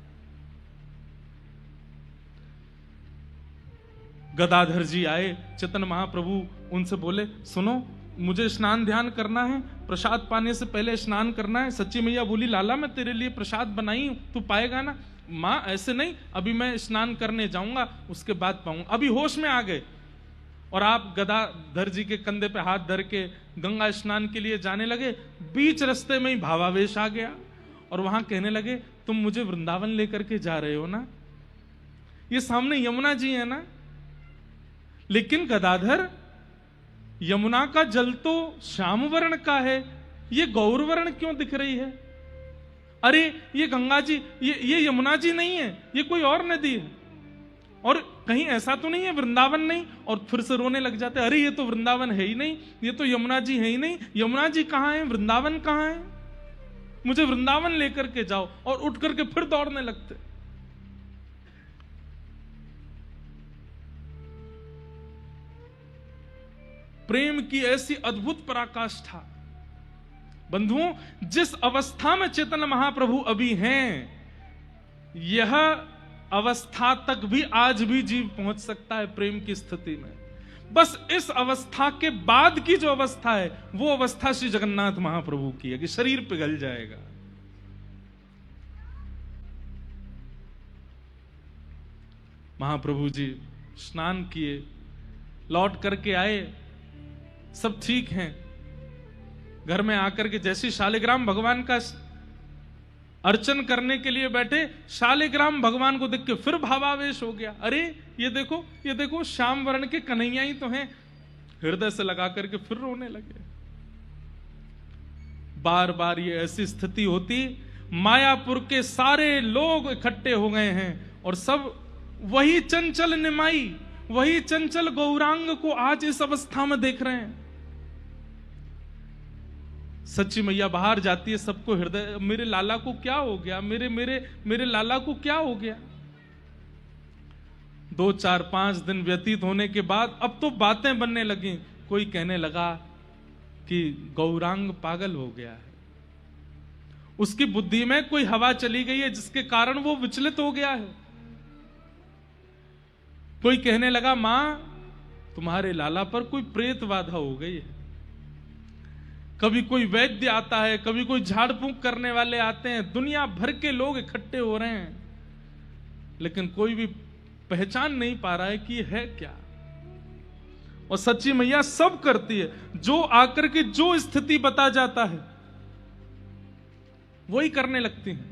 गदाधर जी आए, चैतन्य महाप्रभु उनसे बोले, सुनो मुझे स्नान ध्यान करना है, प्रसाद पाने से पहले स्नान करना है। सच्ची मैया बोली, लाला मैं तेरे लिए प्रसाद बनाई हूं, तू पाएगा ना। मां ऐसे नहीं, अभी मैं स्नान करने जाऊंगा उसके बाद पाऊंगा। अभी होश में आ गए और आप गदाधर जी के कंधे पे हाथ धर के गंगा स्नान के लिए जाने लगे। बीच रास्ते में ही भावावेश आ गया और वहां कहने लगे, तुम मुझे वृंदावन लेकर के जा रहे हो ना। ये सामने यमुना जी है ना, लेकिन गदाधर यमुना का जल तो श्याम वर्ण का है, ये गौर वर्ण क्यों दिख रही है। अरे ये गंगा जी, ये यमुना जी नहीं है, ये कोई और नदी है। और कहीं ऐसा तो नहीं है वृंदावन नहीं। और फिर से रोने लग जाते, अरे ये तो वृंदावन है ही नहीं, ये तो यमुना जी है ही नहीं। यमुना जी कहां है, वृंदावन कहां है, मुझे वृंदावन लेकर के जाओ। और उठ करके फिर दौड़ने लगते। प्रेम की ऐसी अद्भुत पराकाष्ठा। बंधुओं, जिस अवस्था में चैतन्य महाप्रभु अभी हैं, यह अवस्था तक भी आज भी जीव पहुंच सकता है प्रेम की स्थिति में। बस इस अवस्था के बाद की जो अवस्था है, वो अवस्था श्री जगन्नाथ महाप्रभु की है कि शरीर पिघल जाएगा। महाप्रभु जी स्नान किए, लौट करके आए, सब ठीक हैं। घर में आकर के जैसे शालिग्राम भगवान का अर्चन करने के लिए बैठे, शालिग्राम भगवान को देख के फिर भावावेश हो गया। अरे ये देखो श्याम वर्ण के कन्हैया ही तो हैं। हृदय से लगा करके फिर रोने लगे। बार बार ये ऐसी स्थिति होती, मायापुर के सारे लोग इकट्ठे हो गए हैं और सब वही चंचल निमाई, वही चंचल गौरांग को आज इस अवस्था में देख रहे हैं। सच्ची मैया बाहर जाती है, सबको हृदय, मेरे लाला को क्या हो गया, मेरे लाला को क्या हो गया। 2, 4, 5 दिन व्यतीत होने के बाद अब तो बातें बनने लगी। कोई कहने लगा कि गौरांग पागल हो गया है, उसकी बुद्धि में कोई हवा चली गई है जिसके कारण वो विचलित हो गया है। कोई कहने लगा, मां तुम्हारे लाला पर कोई प्रेत बाधा हो गई है। कभी कोई वैद्य आता है, कभी कोई झाड़ फूंक करने वाले आते हैं, दुनिया भर के लोग इकट्ठे हो रहे हैं, लेकिन कोई भी पहचान नहीं पा रहा है कि ये है क्या। और सच्ची मैया सब करती है, जो आकर के जो स्थिति बता जाता है वही करने लगती है।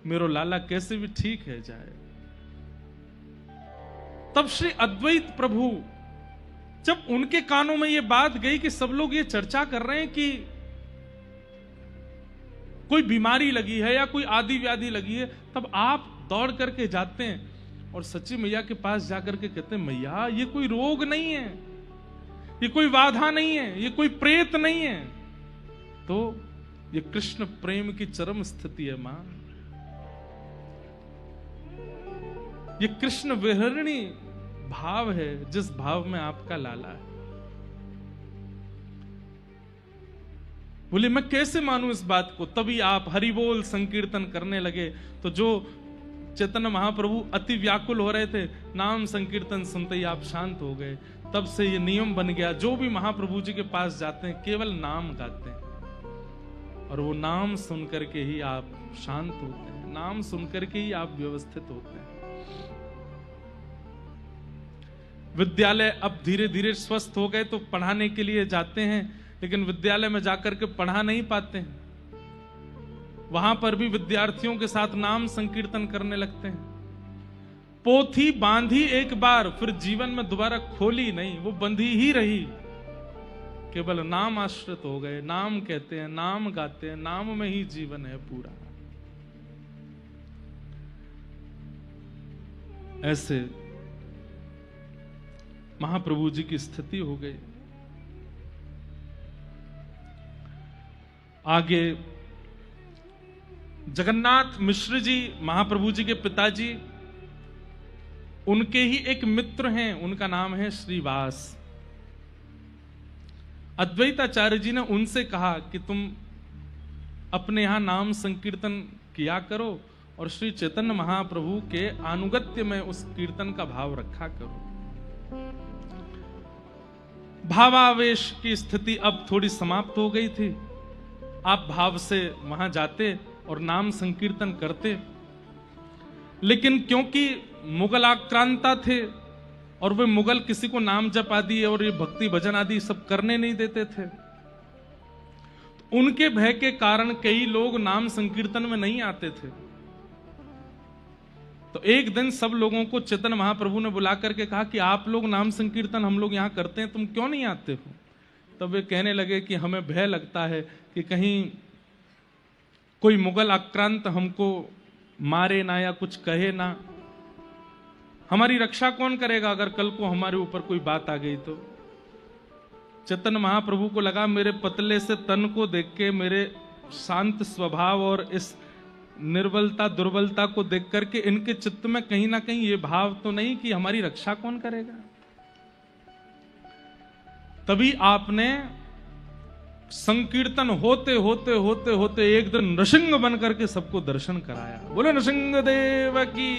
मेरो लाला कैसे भी ठीक है जाए। तब श्री अद्वैत प्रभु, जब उनके कानों में यह बात गई कि सब लोग ये चर्चा कर रहे हैं कि कोई बीमारी लगी है या कोई आदि व्याधि लगी है, तब आप दौड़ करके जाते हैं और सच्ची मैया के पास जाकर के कहते हैं, मैया ये कोई रोग नहीं है, ये कोई बाधा नहीं है, ये कोई प्रेत नहीं है, तो ये कृष्ण प्रेम की चरम स्थिति है मां। ये कृष्ण विहरणी भाव है जिस भाव में आपका लाला है। बोले मैं कैसे मानूं इस बात को। तभी आप हरि बोल संकीर्तन करने लगे तो जो चैतन्य महाप्रभु अति व्याकुल हो रहे थे, नाम संकीर्तन सुनते ही आप शांत हो गए। तब से ये नियम बन गया, जो भी महाप्रभु जी के पास जाते हैं केवल नाम गाते हैं और वो नाम सुन करके ही आप शांत होते हैं, नाम सुन करके ही आप व्यवस्थित होते हैं। विद्यालय अब धीरे धीरे स्वस्थ हो गए तो पढ़ाने के लिए जाते हैं, लेकिन विद्यालय में जाकर के पढ़ा नहीं पाते हैं। वहां पर भी विद्यार्थियों के साथ नाम संकीर्तन करने लगते हैं। पोथी बांधी एक बार, फिर जीवन में दोबारा खोली नहीं, वो बंधी ही रही। केवल नाम आश्रित हो गए, नाम कहते हैं, नाम गाते हैं, नाम में ही जीवन है पूरा। ऐसे महाप्रभु जी की स्थिति हो गई। आगे जगन्नाथ मिश्र जी, महाप्रभु जी के पिताजी, उनके ही एक मित्र हैं, उनका नाम है श्रीवास। अद्वैताचार्य जी ने उनसे कहा कि तुम अपने यहां नाम संकीर्तन किया करो और श्री चैतन्य महाप्रभु के अनुगत्य में उस कीर्तन का भाव रखा करो। भावावेश की स्थिति अब थोड़ी समाप्त हो गई थी। आप भाव से वहां जाते और नाम संकीर्तन करते, लेकिन क्योंकि मुगल आक्रांता थे और वे मुगल किसी को नाम जप आदि और ये भक्ति भजन आदि सब करने नहीं देते थे, तो उनके भय के कारण कई लोग नाम संकीर्तन में नहीं आते थे। तो एक दिन सब लोगों को चैतन्य महाप्रभु ने बुला करके कहा कि आप लोग नाम संकीर्तन हम लोग यहां करते हैं, तुम क्यों नहीं आते हो? तब वे कहने लगे कि हमें भय लगता है कि कहीं कोई मुगल आक्रांत हमको मारे ना या कुछ कहे ना, हमारी रक्षा कौन करेगा अगर कल को हमारे ऊपर कोई बात आ गई तो। चैतन्य महाप्रभु को लगा मेरे पतले से तन को देख के, मेरे शांत स्वभाव और इस निर्बलता दुर्बलता को देख करके इनके चित्त में कहीं ना कहीं ये भाव तो नहीं कि हमारी रक्षा कौन करेगा। तभी आपने संकीर्तन होते होते होते होते एक दिन नृसिंह बन करके सबको दर्शन कराया। बोले नृसिंह देव की।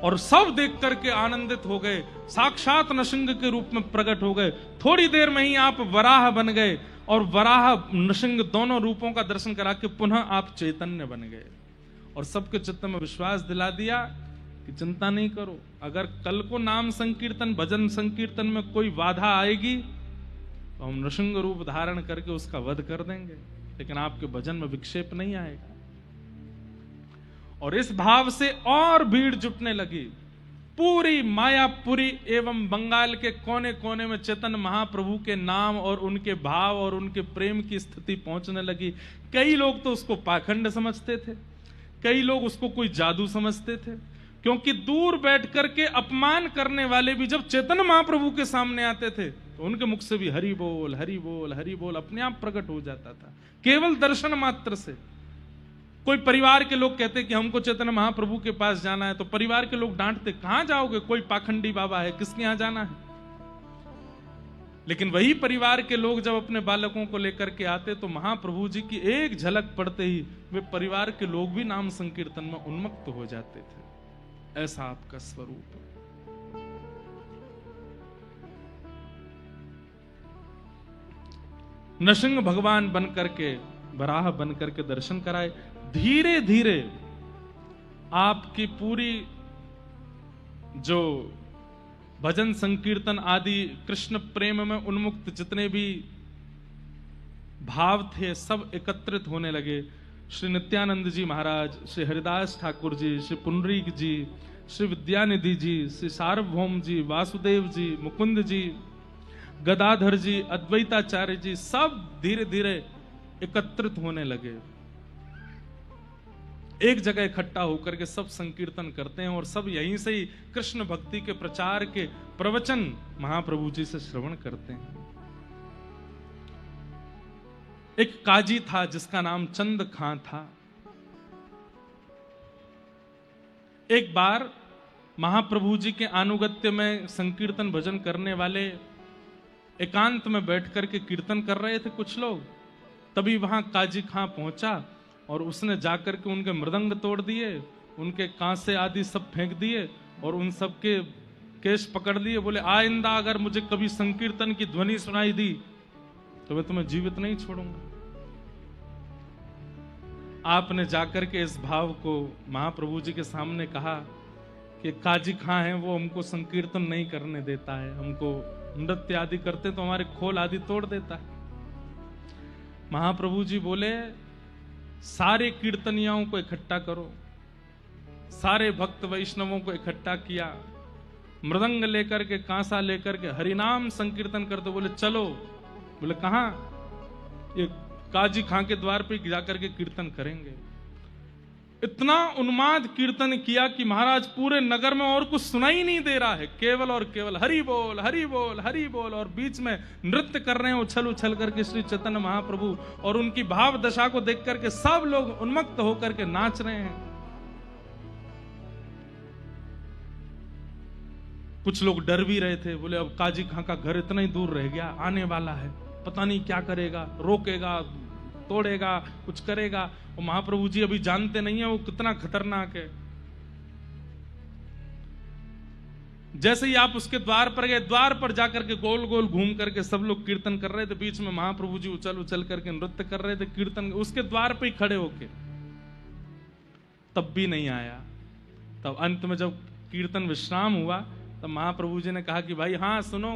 और सब देख करके आनंदित हो गए, साक्षात नृसिंह के रूप में प्रकट हो गए। थोड़ी देर में ही आप वराह बन गए और वराह नृसिंह दोनों रूपों का दर्शन करा के पुनः आप चैतन्य बन गए और सबके चित्त में विश्वास दिला दिया कि चिंता नहीं करो, अगर कल को नाम संकीर्तन भजन संकीर्तन में कोई बाधा आएगी तो हम नृसिंह रूप धारण करके उसका वध कर देंगे, लेकिन आपके भजन में विक्षेप नहीं आएगा। और इस भाव से और भीड़ जुटने लगी। पूरी मायापुरी एवं बंगाल के कोने कोने में चैतन्य महाप्रभु के नाम और उनके भाव और उनके प्रेम की स्थिति पहुंचने लगी। कई लोग तो उसको पाखंड समझते थे, कई लोग उसको कोई जादू समझते थे, क्योंकि दूर बैठ करके अपमान करने वाले भी जब चैतन्य महाप्रभु के सामने आते थे तो उनके मुख से भी हरि बोल हरि बोल हरि बोल अपने आप प्रकट हो जाता था, केवल दर्शन मात्र से। कोई परिवार के लोग कहते कि हमको चैतन्य महाप्रभु के पास जाना है, तो परिवार के लोग डांटते, कहां जाओगे, कोई पाखंडी बाबा है, किसके यहां जाना है। लेकिन वही परिवार के लोग जब अपने बालकों को लेकर के आते तो महाप्रभु जी की एक झलक पड़ते ही वे परिवार के लोग भी नाम संकीर्तन में उन्मत्त हो जाते थे। ऐसा आपका स्वरूप है। नृसिंह भगवान बन करके, वराह बन करके दर्शन कराए। धीरे धीरे आपकी पूरी जो भजन संकीर्तन आदि कृष्ण प्रेम में उन्मुक्त जितने भी भाव थे सब एकत्रित होने लगे। श्री नित्यानंद जी महाराज, श्री हरिदास ठाकुर जी, श्री पुंडरीक जी, श्री विद्यानिधि जी, श्री सार्वभौम जी, वासुदेव जी, मुकुंद जी, गदाधर जी, अद्वैताचार्य जी, सब धीरे धीरे एकत्रित होने लगे। एक जगह इकट्ठा होकर के सब संकीर्तन करते हैं और सब यहीं से ही कृष्ण भक्ति के प्रचार के प्रवचन महाप्रभु जी से श्रवण करते हैं। एक काजी था जिसका नाम चंद खां था। एक बार महाप्रभु जी के अनुगत्य में संकीर्तन भजन करने वाले एकांत में बैठ करके कीर्तन कर रहे थे कुछ लोग। तभी वहां काजी खां पहुंचा और उसने जाकर के उनके मृदंग तोड़ दिए, उनके कांसे आदि सब फेंक दिए और उन सब के केश पकड़ लिए। बोले आइंदा अगर मुझे कभी संकीर्तन की ध्वनि सुनाई दी तो मैं तुम्हें जीवित नहीं छोड़ूंगा। आपने जाकर के इस भाव को महाप्रभु जी के सामने कहा कि काजी खां है, वो हमको संकीर्तन नहीं करने देता है, हमको नृत्य आदि करते तो हमारे खोल आदि तोड़ देता है। महाप्रभु जी बोले सारे कीर्तनियाओं को इकट्ठा करो, सारे भक्त वैष्णवों को इकट्ठा किया, मृदंग लेकर के, कांसा लेकर के हरिनाम संकीर्तन करते। बोले चलो। बोले कहां? ये काजी खां के द्वार पे जाकर के कीर्तन करेंगे। इतना उन्माद कीर्तन किया कि महाराज पूरे नगर में और कुछ सुनाई नहीं दे रहा है, केवल और केवल हरि बोल हरि बोल हरि बोल। और बीच में नृत्य कर रहे हैं उछल उछल करके श्री चैतन्य महाप्रभु, और उनकी भाव दशा को देख करके सब लोग उन्मत्त होकर के नाच रहे हैं। कुछ लोग डर भी रहे थे, बोले अब काजी खां का घर इतना ही दूर रह गया, आने वाला है, पता नहीं क्या करेगा, रोकेगा, तोड़ेगा, कुछ करेगा। और महाप्रभु जी अभी जानते नहीं है वो कितना खतरनाक है। जैसे ही आप उसके द्वार पर गए, द्वार पर जाकर के गोल गोल घूम करके सब लोग कीर्तन कर रहे थे, बीच में महाप्रभु जी उछल उछल करके नृत्य कर रहे थे, कीर्तन उसके द्वार पर ही खड़े होके, तब भी नहीं आया। तब अंत में जब कीर्तन विश्राम हुआ, तब महाप्रभु जी ने कहा कि भाई हाँ सुनो,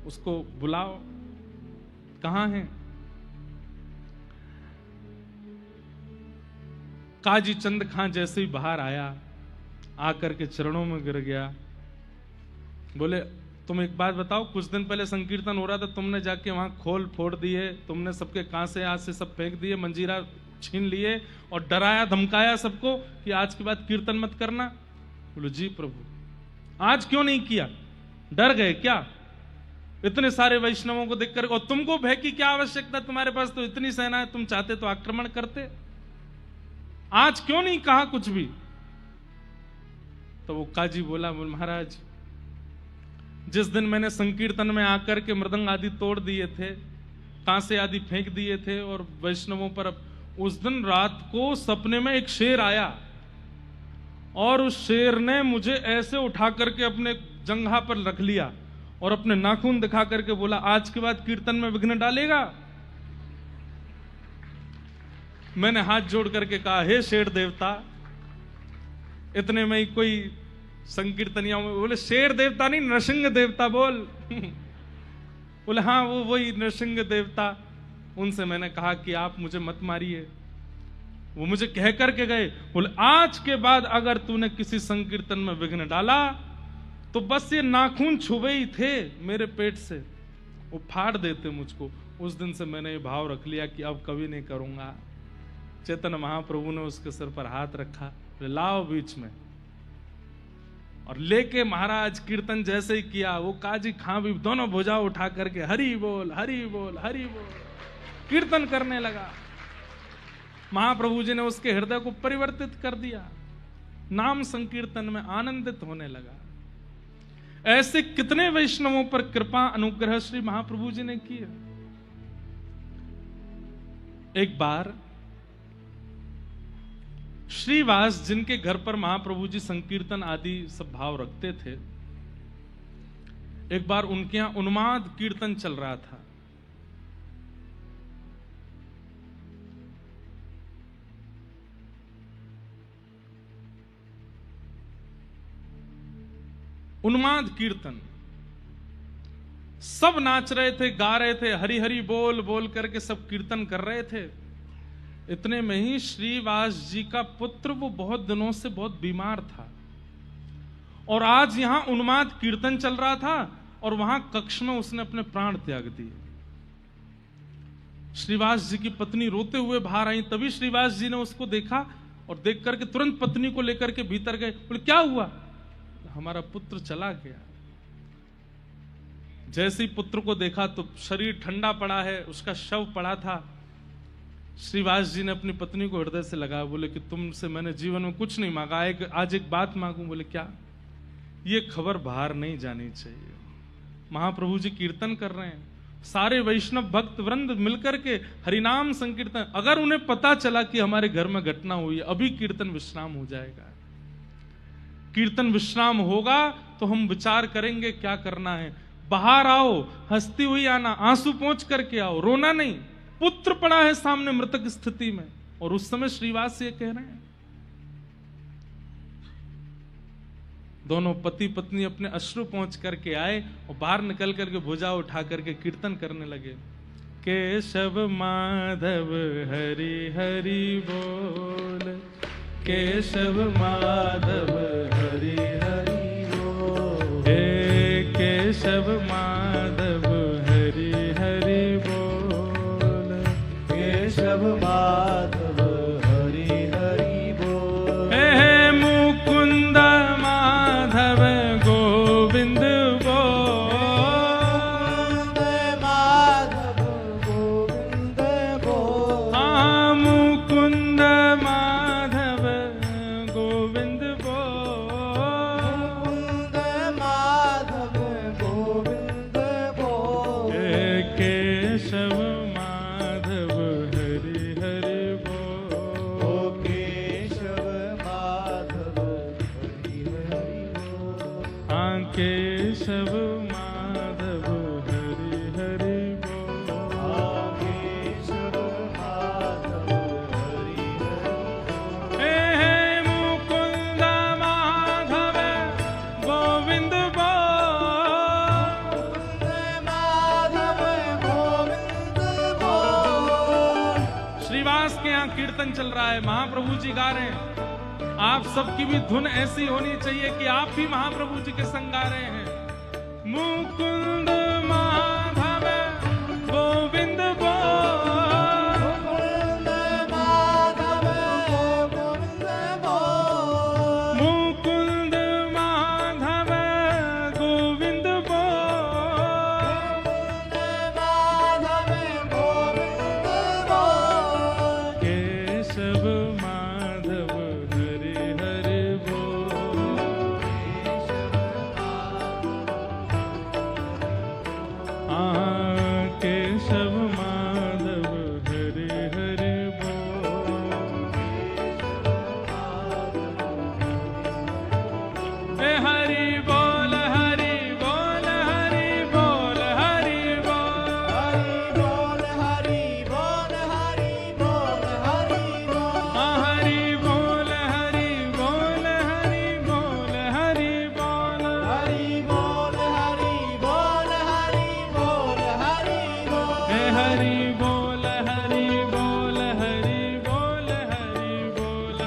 उसको बुलाओ, कहां है? काजी चंद खां जैसे ही बाहर आया, आकर के चरणों में गिर गया। बोले तुम एक बात बताओ, कुछ दिन पहले संकीर्तन हो रहा था, तुमने जाके वहां खोल फोड़ दिए, तुमने सबके कांसे आज से सब फेंक दिए, मंजीरा छीन लिए और डराया धमकाया सबको कि आज के बाद कीर्तन मत करना। बोले जी प्रभु। आज क्यों नहीं किया? डर गए क्या? इतने सारे वैष्णवों को देखकर, और तुमको भय की क्या आवश्यकता, तुम्हारे पास तो इतनी सेना है, तुम चाहते तो आक्रमण करते। आज क्यों नहीं कहा कुछ भी? तो वो काजी बोला, महाराज जिस दिन मैंने संकीर्तन में आकर के मृदंग आदि तोड़ दिए थे, कांसे आदि फेंक दिए थे और वैष्णवों पर, उस दिन रात को सपने में एक शेर आया और उस शेर ने मुझे ऐसे उठा करके अपने जंघा पर रख लिया और अपने नाखून दिखा करके बोला आज के बाद कीर्तन में विघ्न डालेगा। मैंने हाथ जोड़ करके कहा, हे शेर देवता, इतने में ही कोई संकीर्तनिया में बोले शेर देवता नहीं, नरसिंह देवता बोल। बोले हाँ वो वही नरसिंह देवता। उनसे मैंने कहा कि आप मुझे मत मारिए। वो मुझे कह करके गए, बोले आज के बाद अगर तूने किसी संकीर्तन में विघ्न डाला तो बस ये नाखून छुए ही थे मेरे पेट से, वो फाड़ देते मुझको। उस दिन से मैंने ये भाव रख लिया कि अब कभी नहीं करूंगा। चैतन्य महाप्रभु ने उसके सिर पर हाथ रखा, लाओ बीच में, और लेके महाराज कीर्तन जैसे ही किया, वो काजी खां भी दोनों भुजा उठा करके हरि बोल हरि बोल हरि बोल कीर्तन करने लगा। महाप्रभु जी ने उसके हृदय को परिवर्तित कर दिया, नाम संकीर्तन में आनंदित होने लगा। ऐसे कितने वैष्णवों पर कृपा अनुग्रह श्री महाप्रभु जी ने किया। एक बार श्रीवास जिनके घर पर महाप्रभु जी संकीर्तन आदि सब भाव रखते थे, एक बार उनके यहां उन्माद कीर्तन चल रहा था। उन्माद कीर्तन, सब नाच रहे थे, गा रहे थे, हरि हरि बोल बोल करके सब कीर्तन कर रहे थे। इतने में ही श्रीवास जी का पुत्र, वो बहुत दिनों से बहुत बीमार था और आज यहां उन्माद कीर्तन चल रहा था और वहां कक्ष में उसने अपने प्राण त्याग दिए। श्रीवास जी की पत्नी रोते हुए बाहर आई, तभी श्रीवास जी ने उसको देखा और देख करके तुरंत पत्नी को लेकर के भीतर गए। बोले क्या हुआ? हमारा पुत्र चला गया। जैसे ही पुत्र को देखा तो शरीर ठंडा पड़ा है, उसका शव पड़ा था। श्रीवास जी ने अपनी पत्नी को हृदय से लगाया, बोले कि तुमसे मैंने जीवन में कुछ नहीं मांगा, आज एक बात मांगू। बोले क्या? ये खबर बाहर नहीं जानी चाहिए। महाप्रभु जी कीर्तन कर रहे हैं, सारे वैष्णव भक्त वृंद मिलकर के हरिनाम संकीर्तन, अगर उन्हें पता चला कि हमारे घर में घटना हुई है, अभी कीर्तन विश्राम हो जाएगा। कीर्तन विश्राम होगा तो हम विचार करेंगे क्या करना है। बाहर आओ, हंसती हुई आना, आंसू पोंछ करके आओ, रोना नहीं। पुत्र पड़ा है सामने मृतक स्थिति में, और उस समय श्रीवास ये कह रहे हैं। दोनों पति पत्नी अपने अश्रु पहुंच करके आए और बाहर निकल करके भुजा उठा करके कीर्तन करने लगे। केशव माधव हरि हरि बोल, केशव माधव हरि हरि बोल। हे केशव माधव हरि हरि बोल। केशव माधव हरि हरि बोल। हे मुकुंद माधव गोविंद बोल। माधव गोविंद बोल। हाँ मुकुंद माधव गोविंद बोल। माधव गोविंद बोल। हे केशव माधव हरि हरि बोल। ओ केशव माधव हरि हरि बोल। हाँ केशव माधव हरि हरि बोल। केशव माधव हरि हरि बोल। हे मुकुंद माधव गोविंद बोल। माधव गोविंद बोल। श्रीवास के यहाँ कीर्तन चल रहा है, महाप्रभु जी गा रहे हैं। आप सबकी भी धुन ऐसी होनी चाहिए कि आप भी महाप्रभु जी के संग गा रहे हैं। मुकुंद माधव गोविंद बोल। माधव गोविंद बोल। मुकुंद माधव गोविंद बोल। माधव गोविंद बोल। केशव माधव हरि हरि बोल। हाँ केशव माधव हरि हरि बोल। हे हरि बोल हरि बोल हरि बोल हरि बोल। हरि बोल हरि बोल हरि बोल हरि बोल। हाँ हरि बोल हरि बोल हरि बोल हरि बोल। हरि बोल हरि बोल हरि बोल हरि बोल। हे हरि बोल हरि बोल हरि बोल हरि बोल।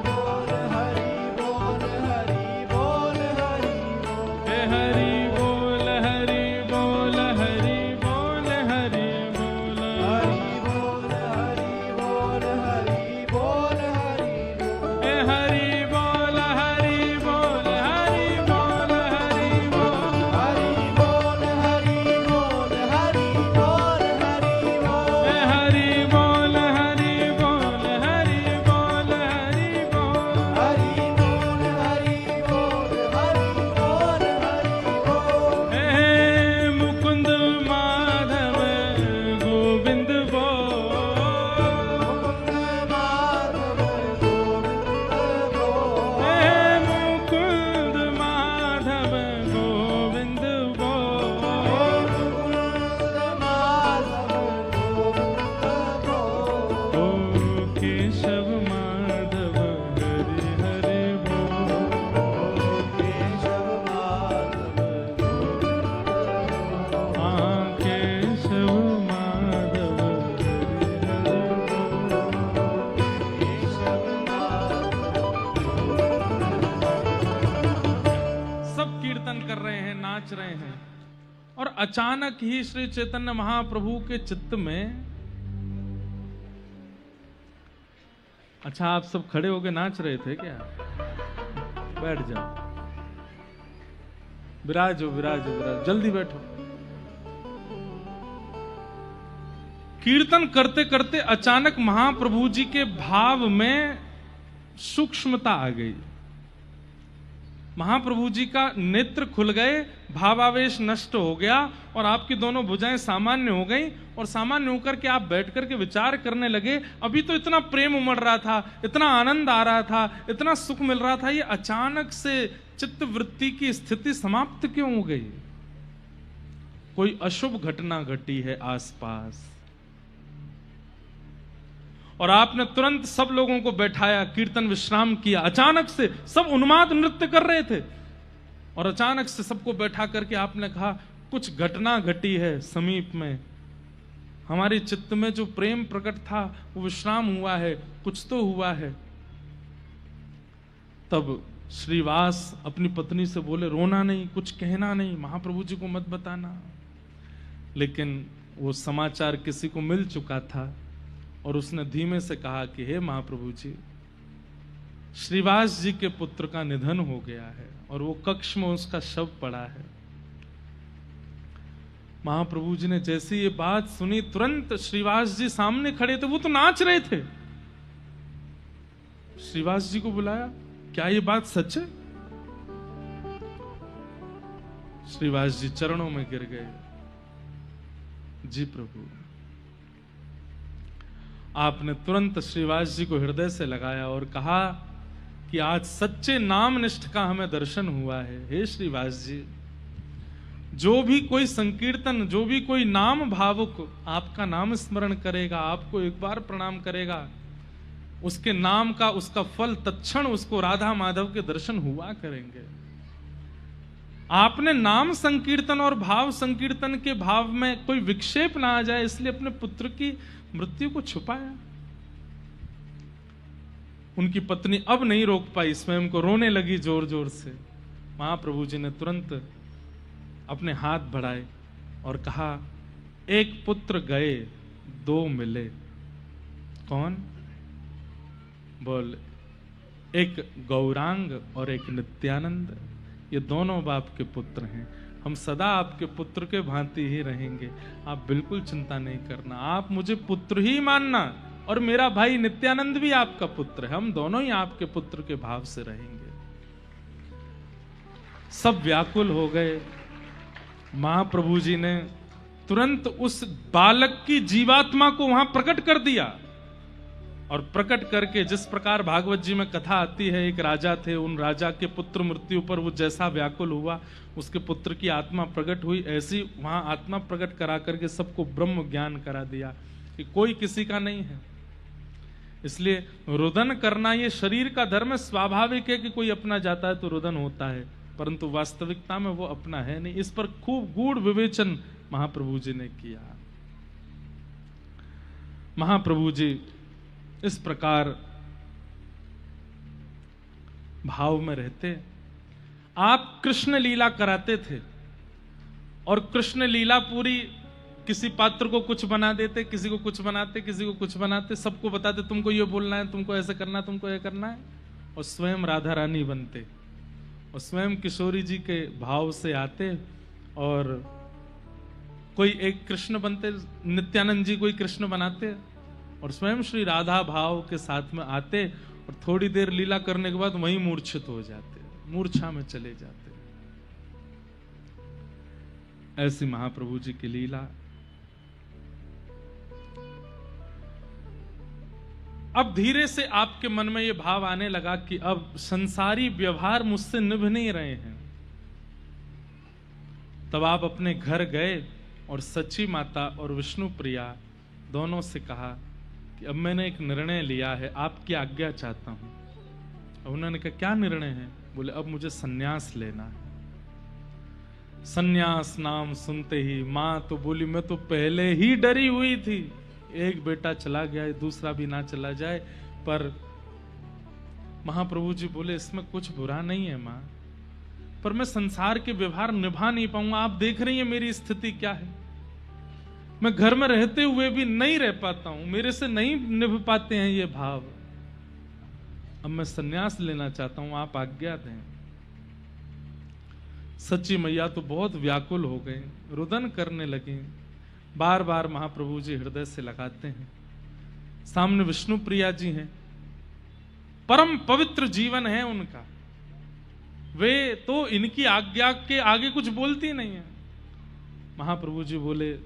बोल हरि बोल हरि बोल हरि बोल। हे हरि बोल हरि बोल हरि बोल हरि बोल। हरि बोल हरि बोल हरि बोल हरि बोल। हे हरि बोल हरि बोल हरि बोल हरि बोल। हरि बोल हरि बोल हरि बोल हरि बोल। हे हरि बोल हरि बोल हरि बोल हरि बोल। हरि बोल हरि बोल हरि बोल हरि बोल। हे मुकुंद माधव गोविंद बोल। माधव गोविंद बोल। हे मुकुंद माधव गोविंद बोल। माधव गोविंद बोल। ओ केशव माधव हरि हरि बोल। केशव माधव हाँ केशव माधव हरि हरि बोल। सब कीर्तन कर रहे हैं, नाच रहे हैं, और अचानक ही श्री चैतन्य महाप्रभु के चित्त में, अच्छा आप सब खड़े होके नाच रहे थे क्या? बैठ जाओ, विराजो विराजो विराजो, जल्दी बैठो। कीर्तन करते करते अचानक महाप्रभु जी के भाव में सूक्ष्मता आ गई। महाप्रभु जी का नेत्र खुल गए, भावावेश नष्ट हो गया और आपकी दोनों भुजाएं सामान्य हो गई, और सामान्य होकर के आप बैठ करके विचार करने लगे। अभी तो इतना प्रेम उमड़ रहा था, इतना आनंद आ रहा था, इतना सुख मिल रहा था, ये अचानक से चित्त वृत्ति की स्थिति समाप्त क्यों हो गई? कोई अशुभ घटना घटी है आसपास। और आपने तुरंत सब लोगों को बैठाया, कीर्तन विश्राम किया। अचानक से सब उन्माद नृत्य कर रहे थे और अचानक से सबको बैठा करके आपने कहा, कुछ घटना घटी है समीप में, हमारे चित्त में जो प्रेम प्रकट था वो विश्राम हुआ है, कुछ तो हुआ है। तब श्रीवास अपनी पत्नी से बोले, रोना नहीं, कुछ कहना नहीं, महाप्रभु जी को मत बताना। लेकिन वो समाचार किसी को मिल चुका था और उसने धीमे से कहा कि हे महाप्रभु जी, श्रीवास जी के पुत्र का निधन हो गया है और वो कक्ष में उसका शव पड़ा है। महाप्रभु जी ने जैसी ये बात सुनी, तुरंत श्रीवास जी सामने खड़े थे, वो तो नाच रहे थे। श्रीवास जी को बुलाया, क्या ये बात सच है? श्रीवास जी चरणों में गिर गए। जी प्रभु। आपने तुरंत श्रीवास जी को हृदय से लगाया और कहा कि आज सच्चे नाम निष्ठ का हमें दर्शन हुआ है। हे श्रीवास जी, जो भी कोई संकीर्तन, जो भी कोई नाम भावुक आपका नाम स्मरण करेगा, आपको एक बार प्रणाम करेगा, उसके नाम का, उसका फल तत्क्षण उसको राधा माधव के दर्शन हुआ करेंगे। आपने नाम संकीर्तन और भाव संकीर्तन के भाव में कोई विक्षेप ना आ जाए, इसलिए अपने पुत्र की मृत्यु को छुपाया। उनकी पत्नी अब नहीं रोक पाई, स्वयं को रोने लगी जोर जोर से। महाप्रभु जी ने तुरंत अपने हाथ बढ़ाए और कहा, एक पुत्र गए, दो मिले। कौन? बोल, एक गौरांग और एक नित्यानंद। ये दोनों बाप के पुत्र हैं। हम सदा आपके पुत्र के भांति ही रहेंगे, आप बिल्कुल चिंता नहीं करना। आप मुझे पुत्र ही मानना, और मेरा भाई नित्यानंद भी आपका पुत्र है। हम दोनों ही आपके पुत्र के भाव से रहेंगे। सब व्याकुल हो गए। महाप्रभु जी ने तुरंत उस बालक की जीवात्मा को वहां प्रकट कर दिया, और प्रकट करके, जिस प्रकार भागवत जी में कथा आती है, एक राजा थे, उन राजा के पुत्र मृत्यु पर वो जैसा व्याकुल हुआ, उसके पुत्र की आत्मा प्रकट हुई, ऐसी वहां आत्मा प्रकट करा करके सबको ब्रह्म ज्ञान करा दिया कि कोई किसी का नहीं है। इसलिए रुदन करना ये शरीर का धर्म है। स्वाभाविक है कि कोई अपना जाता है तो रुदन होता है, परंतु वास्तविकता में वो अपना है नहीं। इस पर खूब गूढ़ विवेचन महाप्रभु जी ने किया। महाप्रभु जी इस प्रकार भाव में रहते। आप कृष्ण लीला कराते थे, और कृष्ण लीला पूरी, किसी पात्र को कुछ बना देते, किसी को कुछ बनाते, किसी को कुछ बनाते, सबको बताते तुमको ये बोलना है, तुमको ऐसे करना है, तुमको ये करना है, और स्वयं राधा रानी बनते, और स्वयं किशोरी जी के भाव से आते, और कोई एक कृष्ण बनते, नित्यानंद जी कोई कृष्ण बनाते, और स्वयं श्री राधा भाव के साथ में आते, और थोड़ी देर लीला करने के बाद वहीं मूर्छित हो जाते, मूर्छा में चले जाते। ऐसी महाप्रभु जी की लीला। अब धीरे से आपके मन में यह भाव आने लगा कि अब संसारी व्यवहार मुझसे निभ नहीं रहे हैं। तब आप अपने घर गए और सची माता और विष्णु प्रिया दोनों से कहा कि अब मैंने एक निर्णय लिया है, आपकी आज्ञा चाहता हूं। अब उन्होंने कहा, क्या निर्णय है? बोले, अब मुझे सन्यास लेना है। सन्यास नाम सुनते ही मां तो बोली, मैं तो पहले ही डरी हुई थी, एक बेटा चला गया, दूसरा भी ना चला जाए। पर महाप्रभु जी बोले, इसमें कुछ बुरा नहीं है मां, पर मैं संसार के व्यवहार निभा नहीं पाऊंगा। आप देख रही हैं मेरी स्थिति क्या है, मैं घर में रहते हुए भी नहीं रह पाता हूं, मेरे से नहीं निभ पाते हैं ये भाव। अब मैं सन्यास लेना चाहता हूं, आप आज्ञा दें। सच्ची मैया तो बहुत व्याकुल हो गई, रुदन करने लगी। बार बार महाप्रभु जी हृदय से लगाते हैं। सामने विष्णु प्रिया जी हैं, परम पवित्र जीवन है उनका, वे तो इनकी आज्ञा के आगे कुछ बोलती नहीं है। महाप्रभु जी बोले,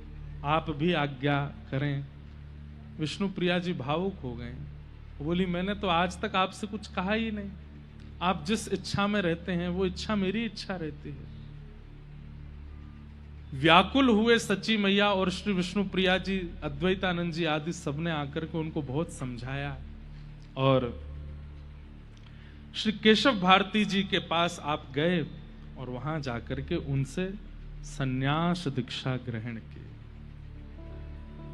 आप भी आज्ञा करें। विष्णु प्रिया जी भावुक हो गए, बोली, मैंने तो आज तक आपसे कुछ कहा ही नहीं, आप जिस इच्छा में रहते हैं वो इच्छा मेरी इच्छा रहती है। व्याकुल हुए सच्ची मैया, और श्री विष्णु प्रिया जी, अद्वैतानंद जी आदि सबने आकर के उनको बहुत समझाया, और श्री केशव भारती जी के पास आप गए और वहां जाकर के उनसे सन्यास दीक्षा ग्रहण की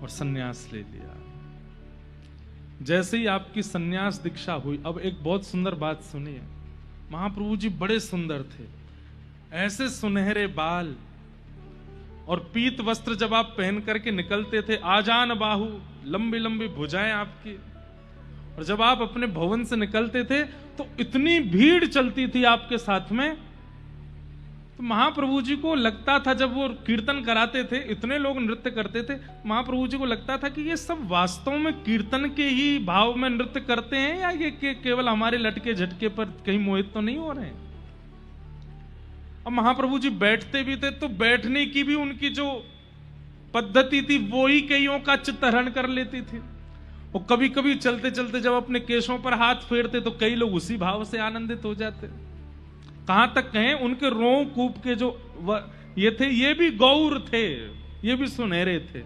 और सन्यास ले लिया। जैसे ही आपकी सन्यास दीक्षा हुई, अब एक बहुत सुंदर बात सुनिए। महाप्रभु जी बड़े सुंदर थे, ऐसे सुनहरे बाल और पीत वस्त्र जब आप पहन करके निकलते थे, आजान बाहु, लंबी लंबी भुजाएं आपकी, और जब आप अपने भवन से निकलते थे तो इतनी भीड़ चलती थी आपके साथ में। तो महाप्रभु जी को लगता था, जब वो कीर्तन कराते थे, इतने लोग नृत्य करते थे, महाप्रभु जी को लगता था कि ये सब वास्तव में कीर्तन के ही भाव में नृत्य करते हैं, या ये केवल हमारे लटके झटके पर कहीं मोहित तो नहीं हो रहे हैं। अब महाप्रभु जी बैठते भी थे तो बैठने की भी उनकी जो पद्धति थी वो ही कईयों का चित्तहरण कर लेती थी। और कभी कभी चलते चलते जब अपने केशों पर हाथ फेरते तो कई लोग उसी भाव से आनंदित हो जाते। कहां तक कहें, उनके रों कूप के जो ये थे, ये भी गौर थे, ये भी सुनहरे थे।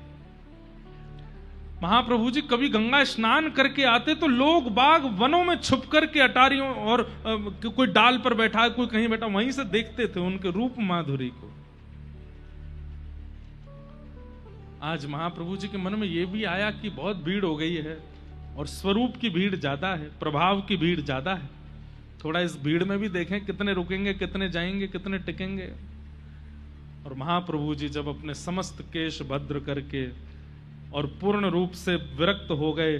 महाप्रभु जी कभी गंगा स्नान करके आते तो लोग बाग वनों में छुप करके अटारियों और कोई डाल पर बैठा, कोई कहीं बैठा, वहीं से देखते थे उनके रूप माधुरी को। आज महाप्रभु जी के मन में यह भी आया कि बहुत भीड़ हो गई है और स्वरूप की भीड़ ज्यादा है, प्रभाव की भीड़ ज्यादा है, थोड़ा इस भीड़ में भी देखें कितने रुकेंगे, कितने जाएंगे, कितने टिकेंगे। और महाप्रभु जी जब अपने समस्त केश भद्र करके और पूर्ण रूप से विरक्त हो गए,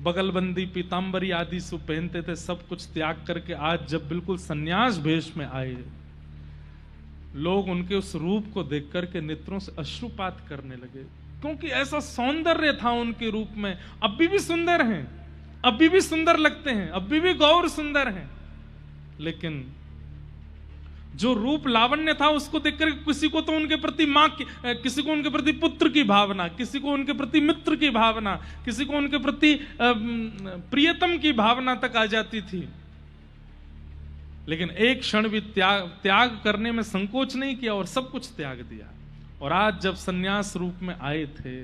बगलबंदी पीतांबरी आदि सु पहनते थे, सब कुछ त्याग करके आज जब बिल्कुल सन्यास भेष में आए, लोग उनके उस रूप को देख करके नेत्रों से अश्रुपात करने लगे, क्योंकि ऐसा सौंदर्य था उनके रूप में। अभी भी सुंदर हैं, अभी भी सुंदर लगते हैं, अभी भी गौर सुंदर हैं, लेकिन जो रूप लावण्य था उसको देखकर किसी को तो उनके प्रति मां की, किसी को उनके प्रति पुत्र की भावना, किसी को उनके प्रति मित्र की भावना, किसी को उनके प्रति प्रियतम की भावना तक आ जाती थी। लेकिन एक क्षण भी त्याग करने में संकोच नहीं किया और सब कुछ त्याग दिया। और आज जब सन्यास रूप में आए थे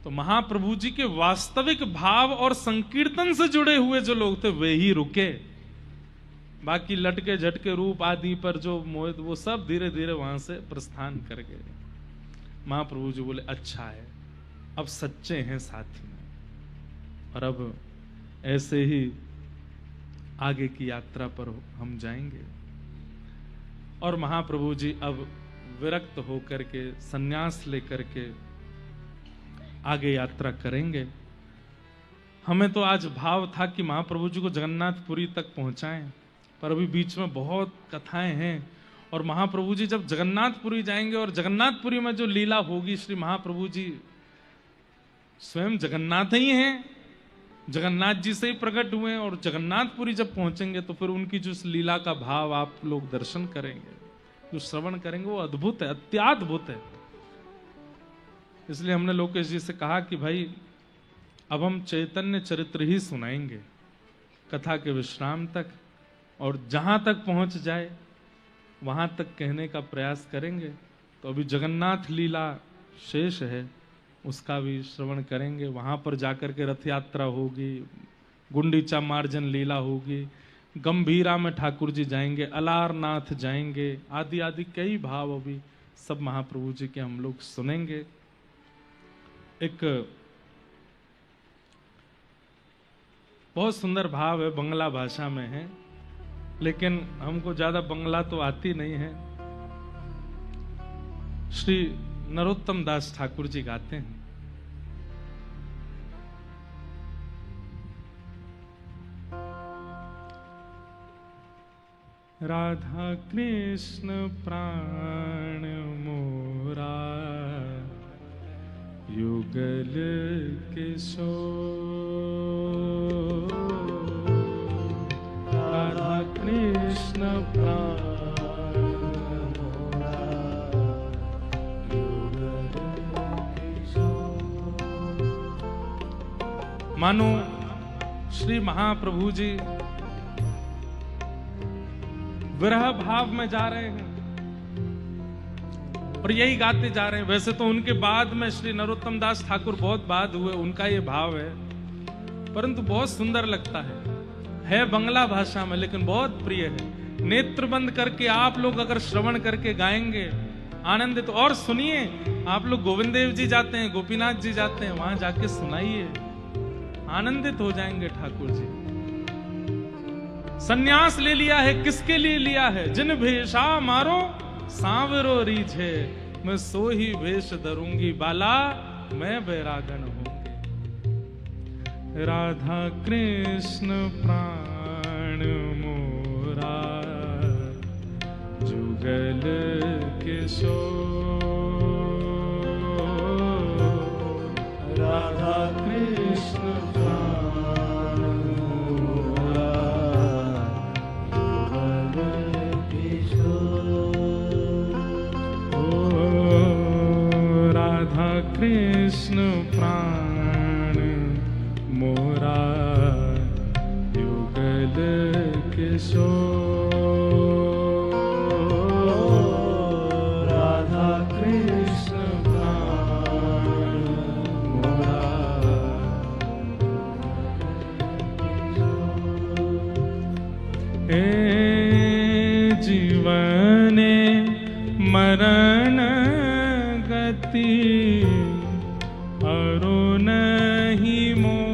तो महाप्रभु जी के वास्तविक भाव और संकीर्तन से जुड़े हुए जो लोग थे वे ही रुके। बाकी लटके झटके रूप आदि पर जो मोहित, वो सब धीरे धीरे वहां से प्रस्थान कर गए। महाप्रभु जी बोले अच्छा है, अब सच्चे हैं साथी में, और अब ऐसे ही आगे की यात्रा पर हम जाएंगे। और महाप्रभु जी अब विरक्त होकर के सन्यास लेकर के आगे यात्रा करेंगे। हमें तो आज भाव था कि महाप्रभु जी को जगन्नाथपुरी तक पहुंचाएं, पर अभी बीच में बहुत कथाएं हैं। और महाप्रभु जी जब जगन्नाथपुरी जाएंगे और जगन्नाथपुरी में जो लीला होगी, श्री महाप्रभु जी स्वयं जगन्नाथ ही हैं, जगन्नाथ जी से ही प्रकट हुए हैं, और जगन्नाथपुरी जब पहुंचेंगे तो फिर उनकी जो इस लीला का भाव आप लोग दर्शन करेंगे, जो श्रवण करेंगे, वो अद्भुत है, अत्याद्भुत है। इसलिए हमने लोकेश जी से कहा कि भाई अब हम चैतन्य चरित्र ही सुनाएंगे कथा के विश्राम तक, और जहां तक पहुंच जाए वहां तक कहने का प्रयास करेंगे। तो अभी जगन्नाथ लीला शेष है, उसका भी श्रवण करेंगे। वहां पर जाकर के रथ यात्रा होगी, गुंडीचा मार्जन लीला होगी, गंभीरा में ठाकुर जी जाएंगे, अलारनाथ जाएंगे, आदि आदि कई भाव अभी सब महाप्रभु जी के हम लोग सुनेंगे। एक बहुत सुंदर भाव है, बंगला भाषा में है, लेकिन हमको ज्यादा बंगला तो आती नहीं है। श्री नरोत्तम दास ठाकुर जी गाते हैं, राधा कृष्ण प्राण मोरा युगल किशोर, राधा कृष्ण प्राण मोरा युगल किशोर। मानो श्री महाप्रभु जी विरह भाव में जा रहे हैं और यही गाते जा रहे हैं। वैसे तो उनके बाद में श्री नरोत्तम दास ठाकुर बहुत बाद हुए, उनका ये भाव है, परंतु बहुत सुंदर लगता है बंगला भाषा में, लेकिन बहुत प्रिय है। नेत्र बंद करके आप लोग अगर श्रवण करके गाएंगे आनंदित। तो और सुनिए, आप लोग गोविंद देव जी जाते हैं, गोपीनाथ जी जाते हैं, वहां जाके सुनाइए, आनंदित हो जाएंगे ठाकुर जी। सन्यास ले लिया है, किसके लिए लिया है? जिन भेषा मारो सांवरो रीझे, मैं सो ही भेष धरूंगी बाला, मैं बैरागन होंगे। राधा कृष्ण प्राण मोरा, जुगल किशोर। राधा कृष्ण प्राण मोरा, जुगल किशोर। ओ राधा कृष्ण प्राण मोरा, युगल किशोर। राधा कृष्ण प्राण मोरा, हे जीवने मरण गति, अरु नहीं मोह।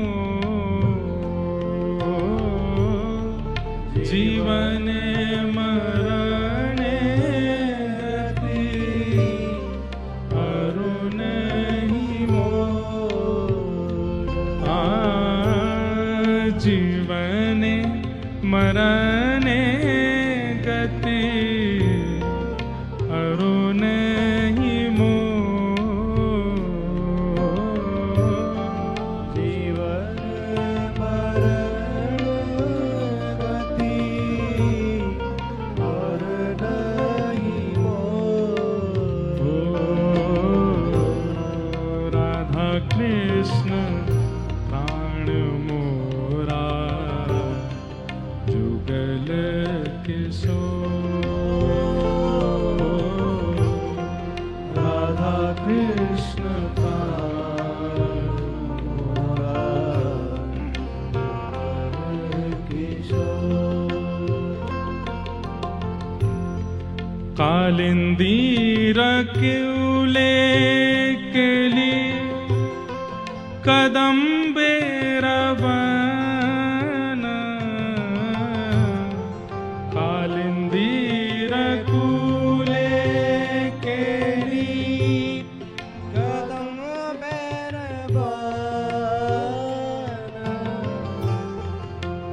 जीवने मरणे गति, अरु नहीं मोह। जीवने मरणे गति, अरु नहीं मोह। जीवन मरण गति, और नहीं मोह। राधा कृष्ण प्राण मोरा, जुगल किशोर। राधा कृष्ण प्राण मोरा, किशोर। कालिंदीर क्यूले के लिए कदम बेरबन। कालिंदीर कूले के लिए कदम बेरबान।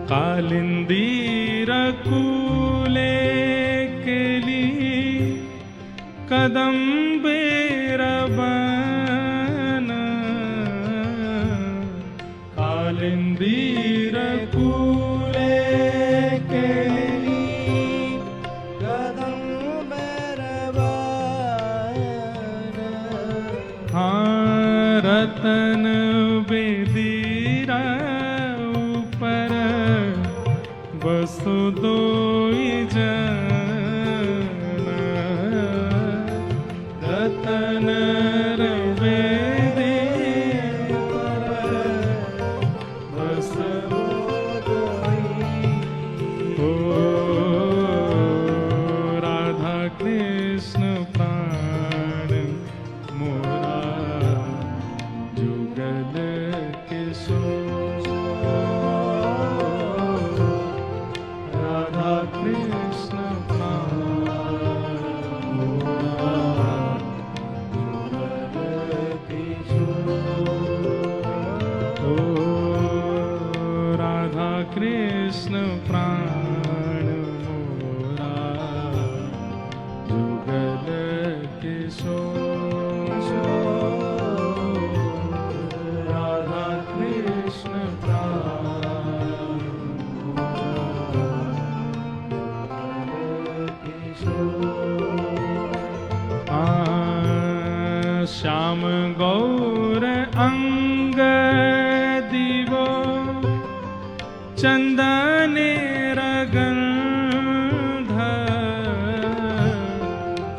कालिंदीर कूले के लिए कदम बेरबन। कालिंदीर कूले के लिए कदम बेरबान। हाँ रतन बेदीरा ऊपर बसु दोई जन। रतन बेदी पर बसु ओ राधा कृष्ण प्राण मोरा, जुगल किशोर। राधा कृष्ण प्राण मोरा, जुगल किशोर। ओ राधा कृष्ण प्राण मोरा, जुगल किशोर। राधा कृष्ण प्राण मोरा। श्याम गौर अंग दिवो, चंदने रगंध।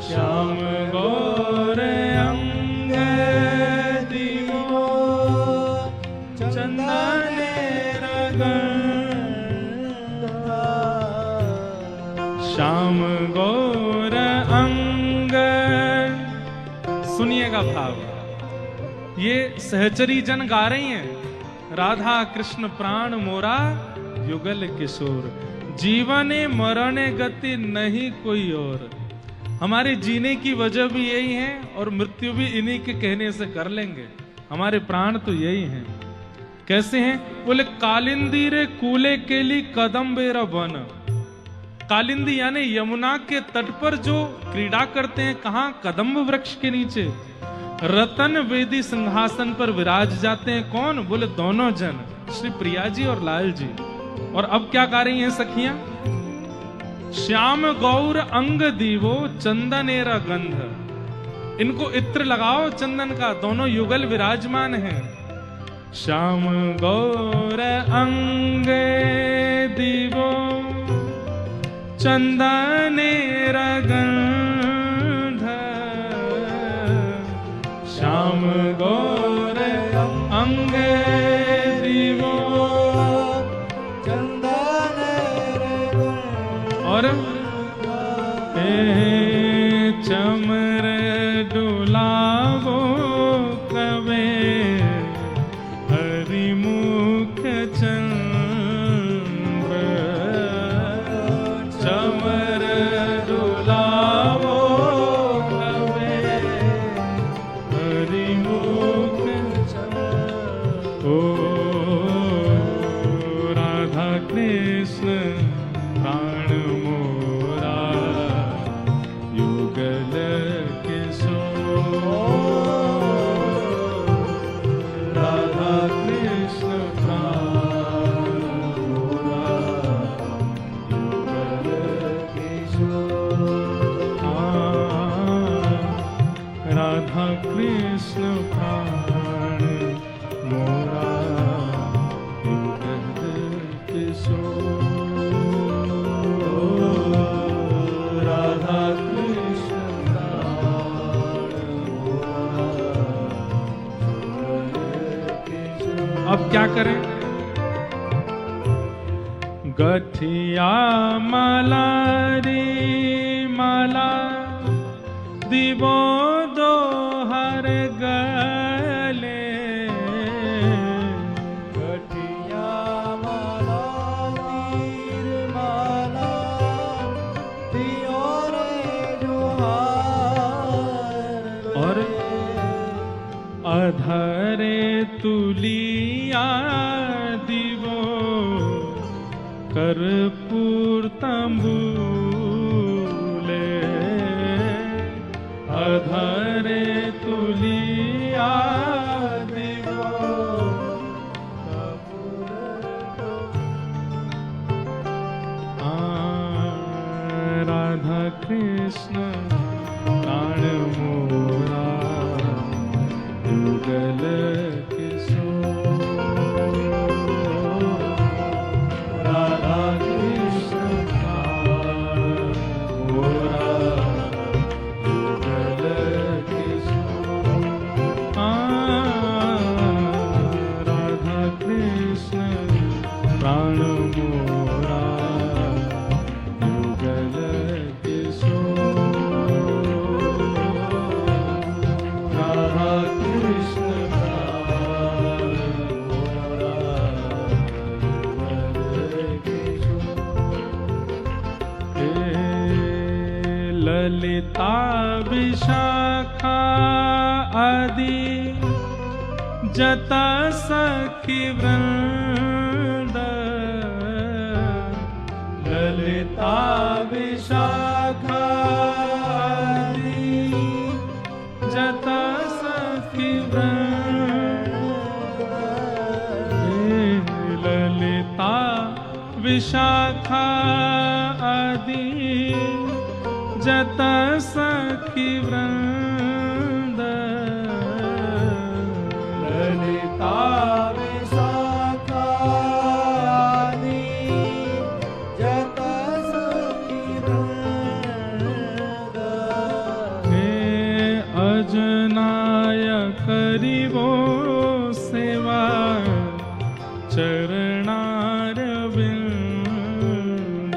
श्याम गौर अंग दिवो, चंदने रगंध। श्याम गौर अंग। सुनिएगा भाव, ये सहचरी जन गा रही हैं, राधा कृष्ण प्राण मोरा, युगल किशोर। जीवने मरणे गति नहीं कोई और। हमारे जीने की वजह भी यही है और मृत्यु भी इन्हीं के कहने से कर लेंगे। हमारे प्राण तो यही हैं। कैसे हैं? बोले कालिंदी रे कूले केली कदम्बेरा वन। कालिंदी यानी यमुना के तट पर जो क्रीड़ा करते हैं, कहां? कदम्ब वृक्ष के नीचे। रतन वेदी सिंहासन पर विराज जाते हैं। कौन? बोले दोनों जन, श्री प्रिया जी और लाल जी। और अब क्या गा रही हैं सखियां? श्याम गौर अंग दीवो चंदनेरा गंध। इनको इत्र लगाओ चंदन का, दोनों युगल विराजमान हैं। श्याम गौर अंग दीवो चंदनेरा गंध। श्याम गौर अंग दीवो और चमर डुलावो कवे हरिमुख चंद्र। चमर डुलावो कवे हरिमुख चंद्र। ओ राधा कृष्ण प्राण मोरा युगल किशोर। राधा कृष्ण प्राण मोरा युगल किशोर। राधा कृष्ण प्राण मोरा युगल किशोर। राधा कृष्ण अब क्या करें? गठिया माला रे माला दिवो दो हर गले। गठिया माला तीर माला दियो रे जोहार। और अधरे तुलिया दिवो कर्पूर तंबूले। अधरे तुलिया दिवो राधा कृष्ण प्राण मोरा युगल किशोर। राधा कृष्ण प्राण मोरा युगल किशोर। राधा कृष्ण प्राण मोरा युगल किशोर। राधा कृष्ण प्राण मोरा युगल किशोर। ललिता विशाखा आदि जता सखी वृंद। ललिता विशाखा आदि जता सखी वृंद। ललिता विशाखा आदि जता सखी वृंद। ललिता विशाखा आदि जता सखी वृंद। अजनाय करिवो सेवा चरणार विंद।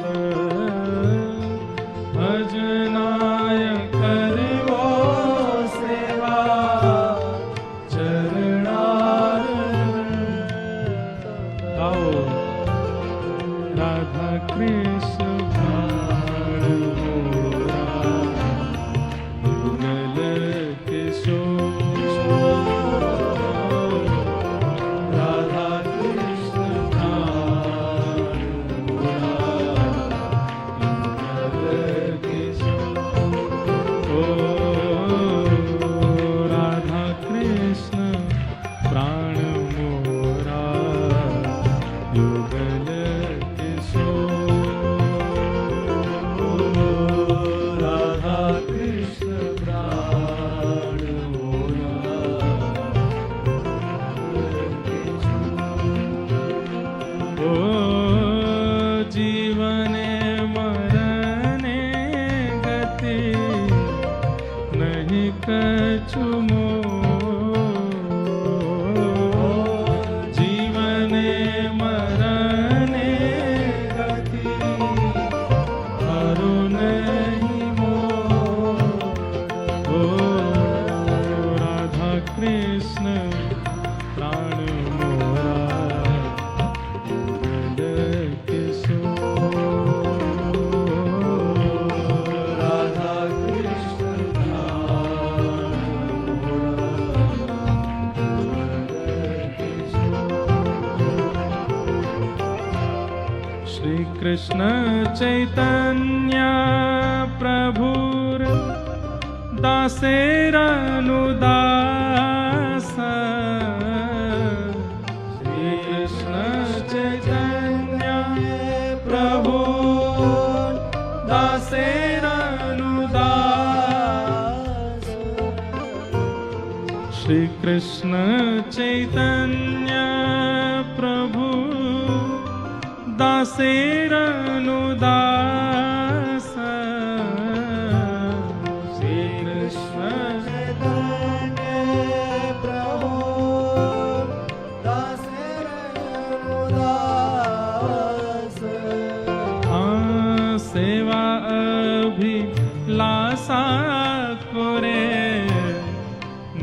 अजनाय करिवो सेवा चरणार विंद। गाओ राधा कृष्ण कछु मोह जीवने मरने गति हरु नहीं मोह ओ राधा कृष्ण प्राण मोरा युगल किशोर राधा कृष्ण श्री कृष्ण चैतन्य प्रभुर दासेरनुदास श्री कृष्ण चैतन्य प्रभु दासेरनुदास श्री कृष्ण चैतन्य प्रभु दासेरनुदास श्री कृष्ण प्रभु दासेरनुदास सेवा अभिलाषा करे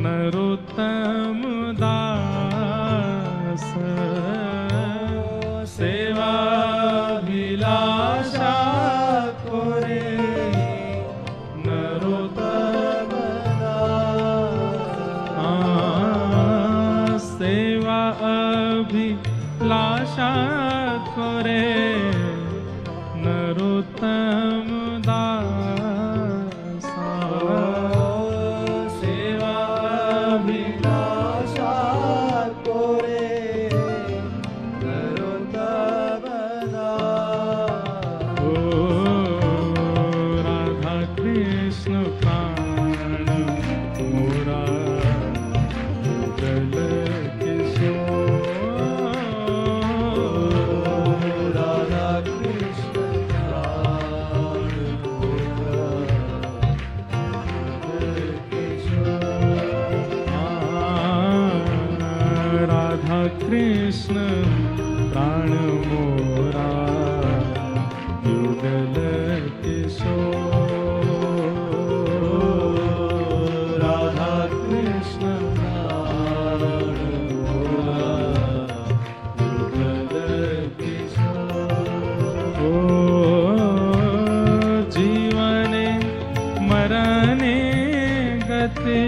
नरोत्तम दास सेवा अभिलाषा करे नरोत्तम दास सेवा अभिलाषा करे नरोत्तम दास सेवा अभिलाषा करे नरोत्तम दास ओ राधा कृष्ण प्राण मोरा युगल किशोर राधा कृष्ण प्राण मोरा राधा कृष्ण प्राण मोरा युगल किशोर राधा कृष्ण प्राण मोरा युगल किशोर ओ जीवने मरने गते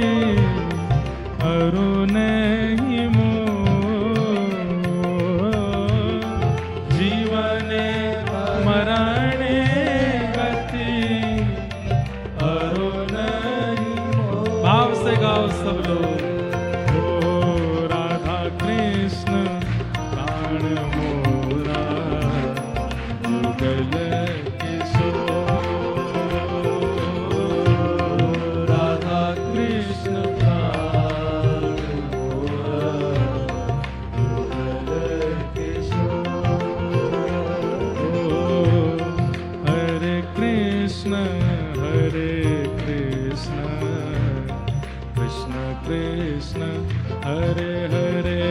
हरु नहीं मोह जीवने मरणे गति हरु नहीं मोह भाव से गाओ सब लोग ओ राधा कृष्ण प्राण मोरा युगल किशोर राधा कृष्ण प्राण मोरा युगल किशोर ओ हरे कृष्ण कृष्ण कृष्ण हरे हरे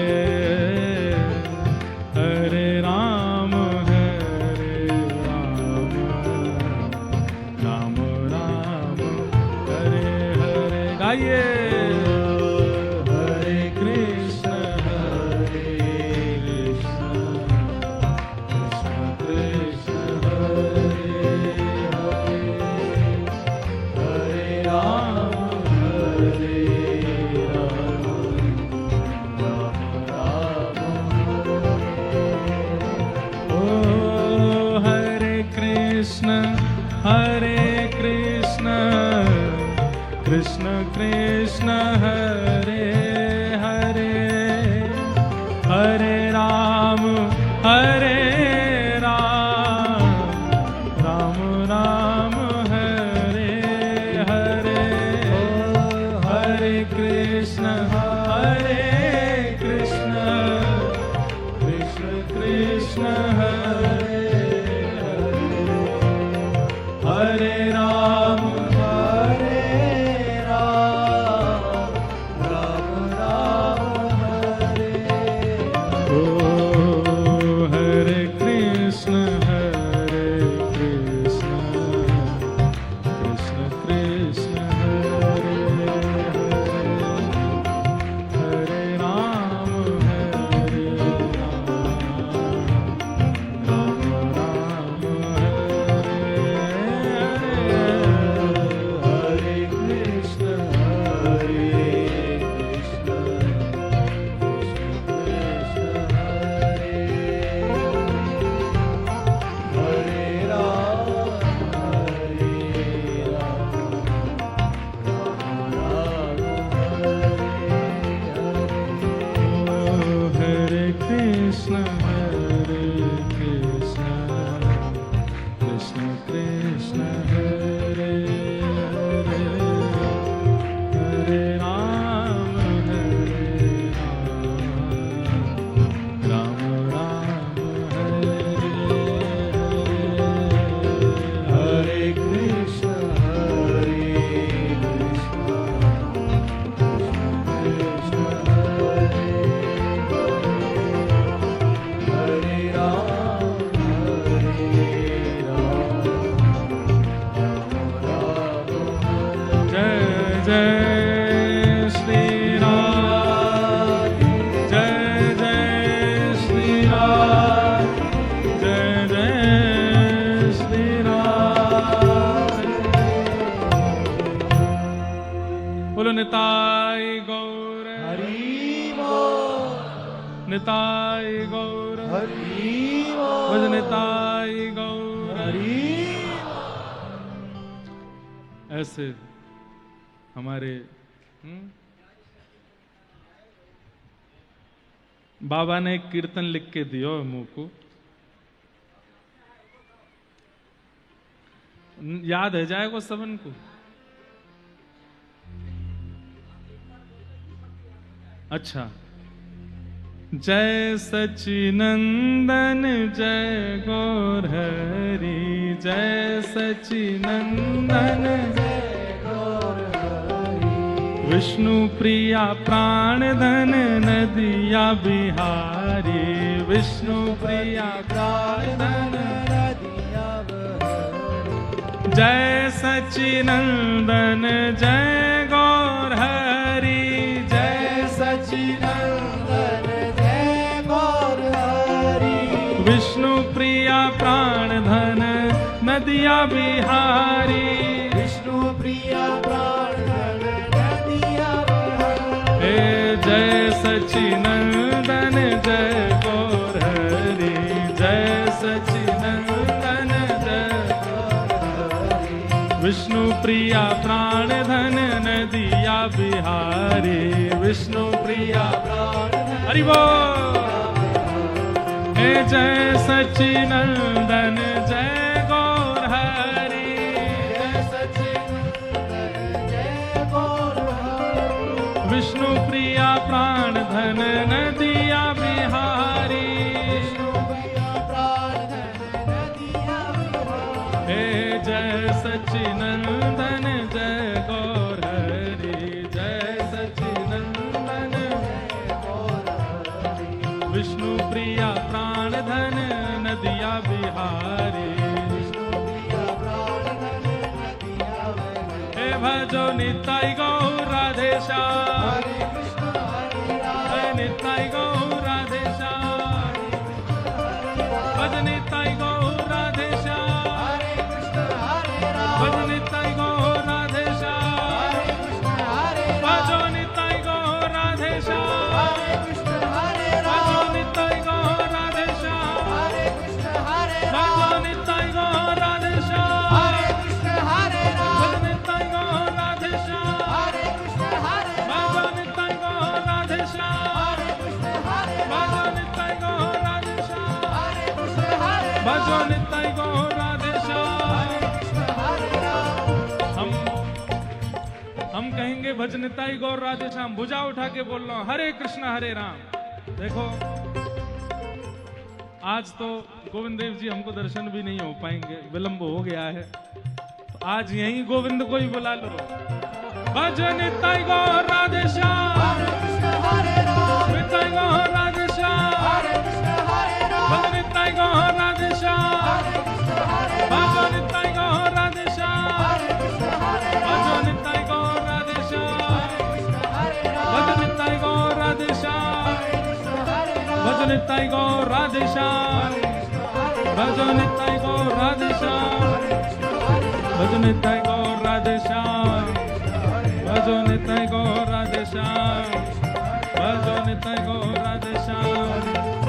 हरे राम राम राम हरे हरे गाइए हरे कृष्ण कृष्ण कृष्ण हरे हरे हरे राम ओ हरे कृष्ण कृष्ण कृष्ण हरे हरे हरे राम राम राम हरे हरे हरे कृष्ण कृष्ण कृष्ण हरे हरे राम निताय गौर हरि बोल निताय गौर हरि भज बोल निताय गौर हरि ऐसे हमारे बाबा ने एक कीर्तन लिख के दियो मुंह को, याद है जाएगा सबन को? अच्छा, जय सचिनंदन जय गौर हरि, जय सचिनंदन जय गौर हरि विष्णु प्रिया प्राणधन नदिया बिहारी, विष्णु प्रिया प्राणधन नदिया बहरी जय सचिनंदन जय गौर हरि, जय सचिनंदन जय गौर हरि विष्णु प्रिया प्राणधन नदिया बिहारी, विष्णु प्रिया प्राणधन नदिया बहरी हे जय सचिनंदन जय गौर हरि, जय सचिनंदन जय विष्णु प्रिया प्राणधन नदिया बिहारी, विष्णु प्रिया प्राणधन हरि बोल। हे जय सचिनंदन जय गौर हरि, जय सचिनंदन जय गौर हरि विष्णु प्रिया प्राणधन नदिया बिहारी, विष्णु प्रिया प्राणधन नदिया बहरी हे जय सचिनंदन जय गौर हरि, जय सचिनंदन जय गौर हरि विष्णु प्रिया प्राणधन नदिया बिहारी, विष्णु प्रिया प्राणधन नदिया बहरी हे भजो निताय गौर राधेश्याम, हरे कृष्ण हरे राम हे निताय गौर राधेश्याम, भज निताय गौर राधेश्याम, हरे कृष्ण हरे राम भज निताय गौर राधेश्याम, हरे कृष्ण हरे राम भजो निताय गौर राधेश्याम, हरे कृष्ण हरे भजो राम निताय गौर राधेश्याम, हरे कृष्ण हरे भजो राम निताय गौर राधेश्याम, हरे कृष्ण हरे राम भज निताय गौर राधेश्याम, हरे कृष्ण हरे भजो राम निताय गौर राधेश्याम, हरे कृष्ण हरे भजो राम निताय गौर राधेश्याम, हरे कृष्ण हरे भजो राम निताय गौर राधेश्याम। हरे कृष्ण हरे राम हम कहेंगे भज निताई गौर राधेश्याम, भुजा उठा के बोल रहा हूं हरे कृष्ण हरे राम। देखो आज तो गोविंद देव जी हमको दर्शन भी नहीं हो पाएंगे, विलंब हो गया है, तो आज यहीं गोविंद को ही बुला लो। भज निताई गौर राधेश्याम, हरे कृष्ण हरे राम निताई गौर राधेश्याम, हरे कृष्ण हरे राम भज निताई गौर राधेश्याम, हरे कृष्ण हरे भज राम निताई गौर राधेश्याम, हरे कृष्ण हरे भज राम निताई गौर राधेश्याम, हरे कृष्ण हरे भज राम निताई गौर राधेश्याम, हरे कृष्ण हरे राम भज निताई गौर राधेश्याम, भज निताई गौर राधेश्याम, भज निताई गौर राधेश्याम, भज निताई गौर राधेश्याम, भज निताई गौर राधेश्याम।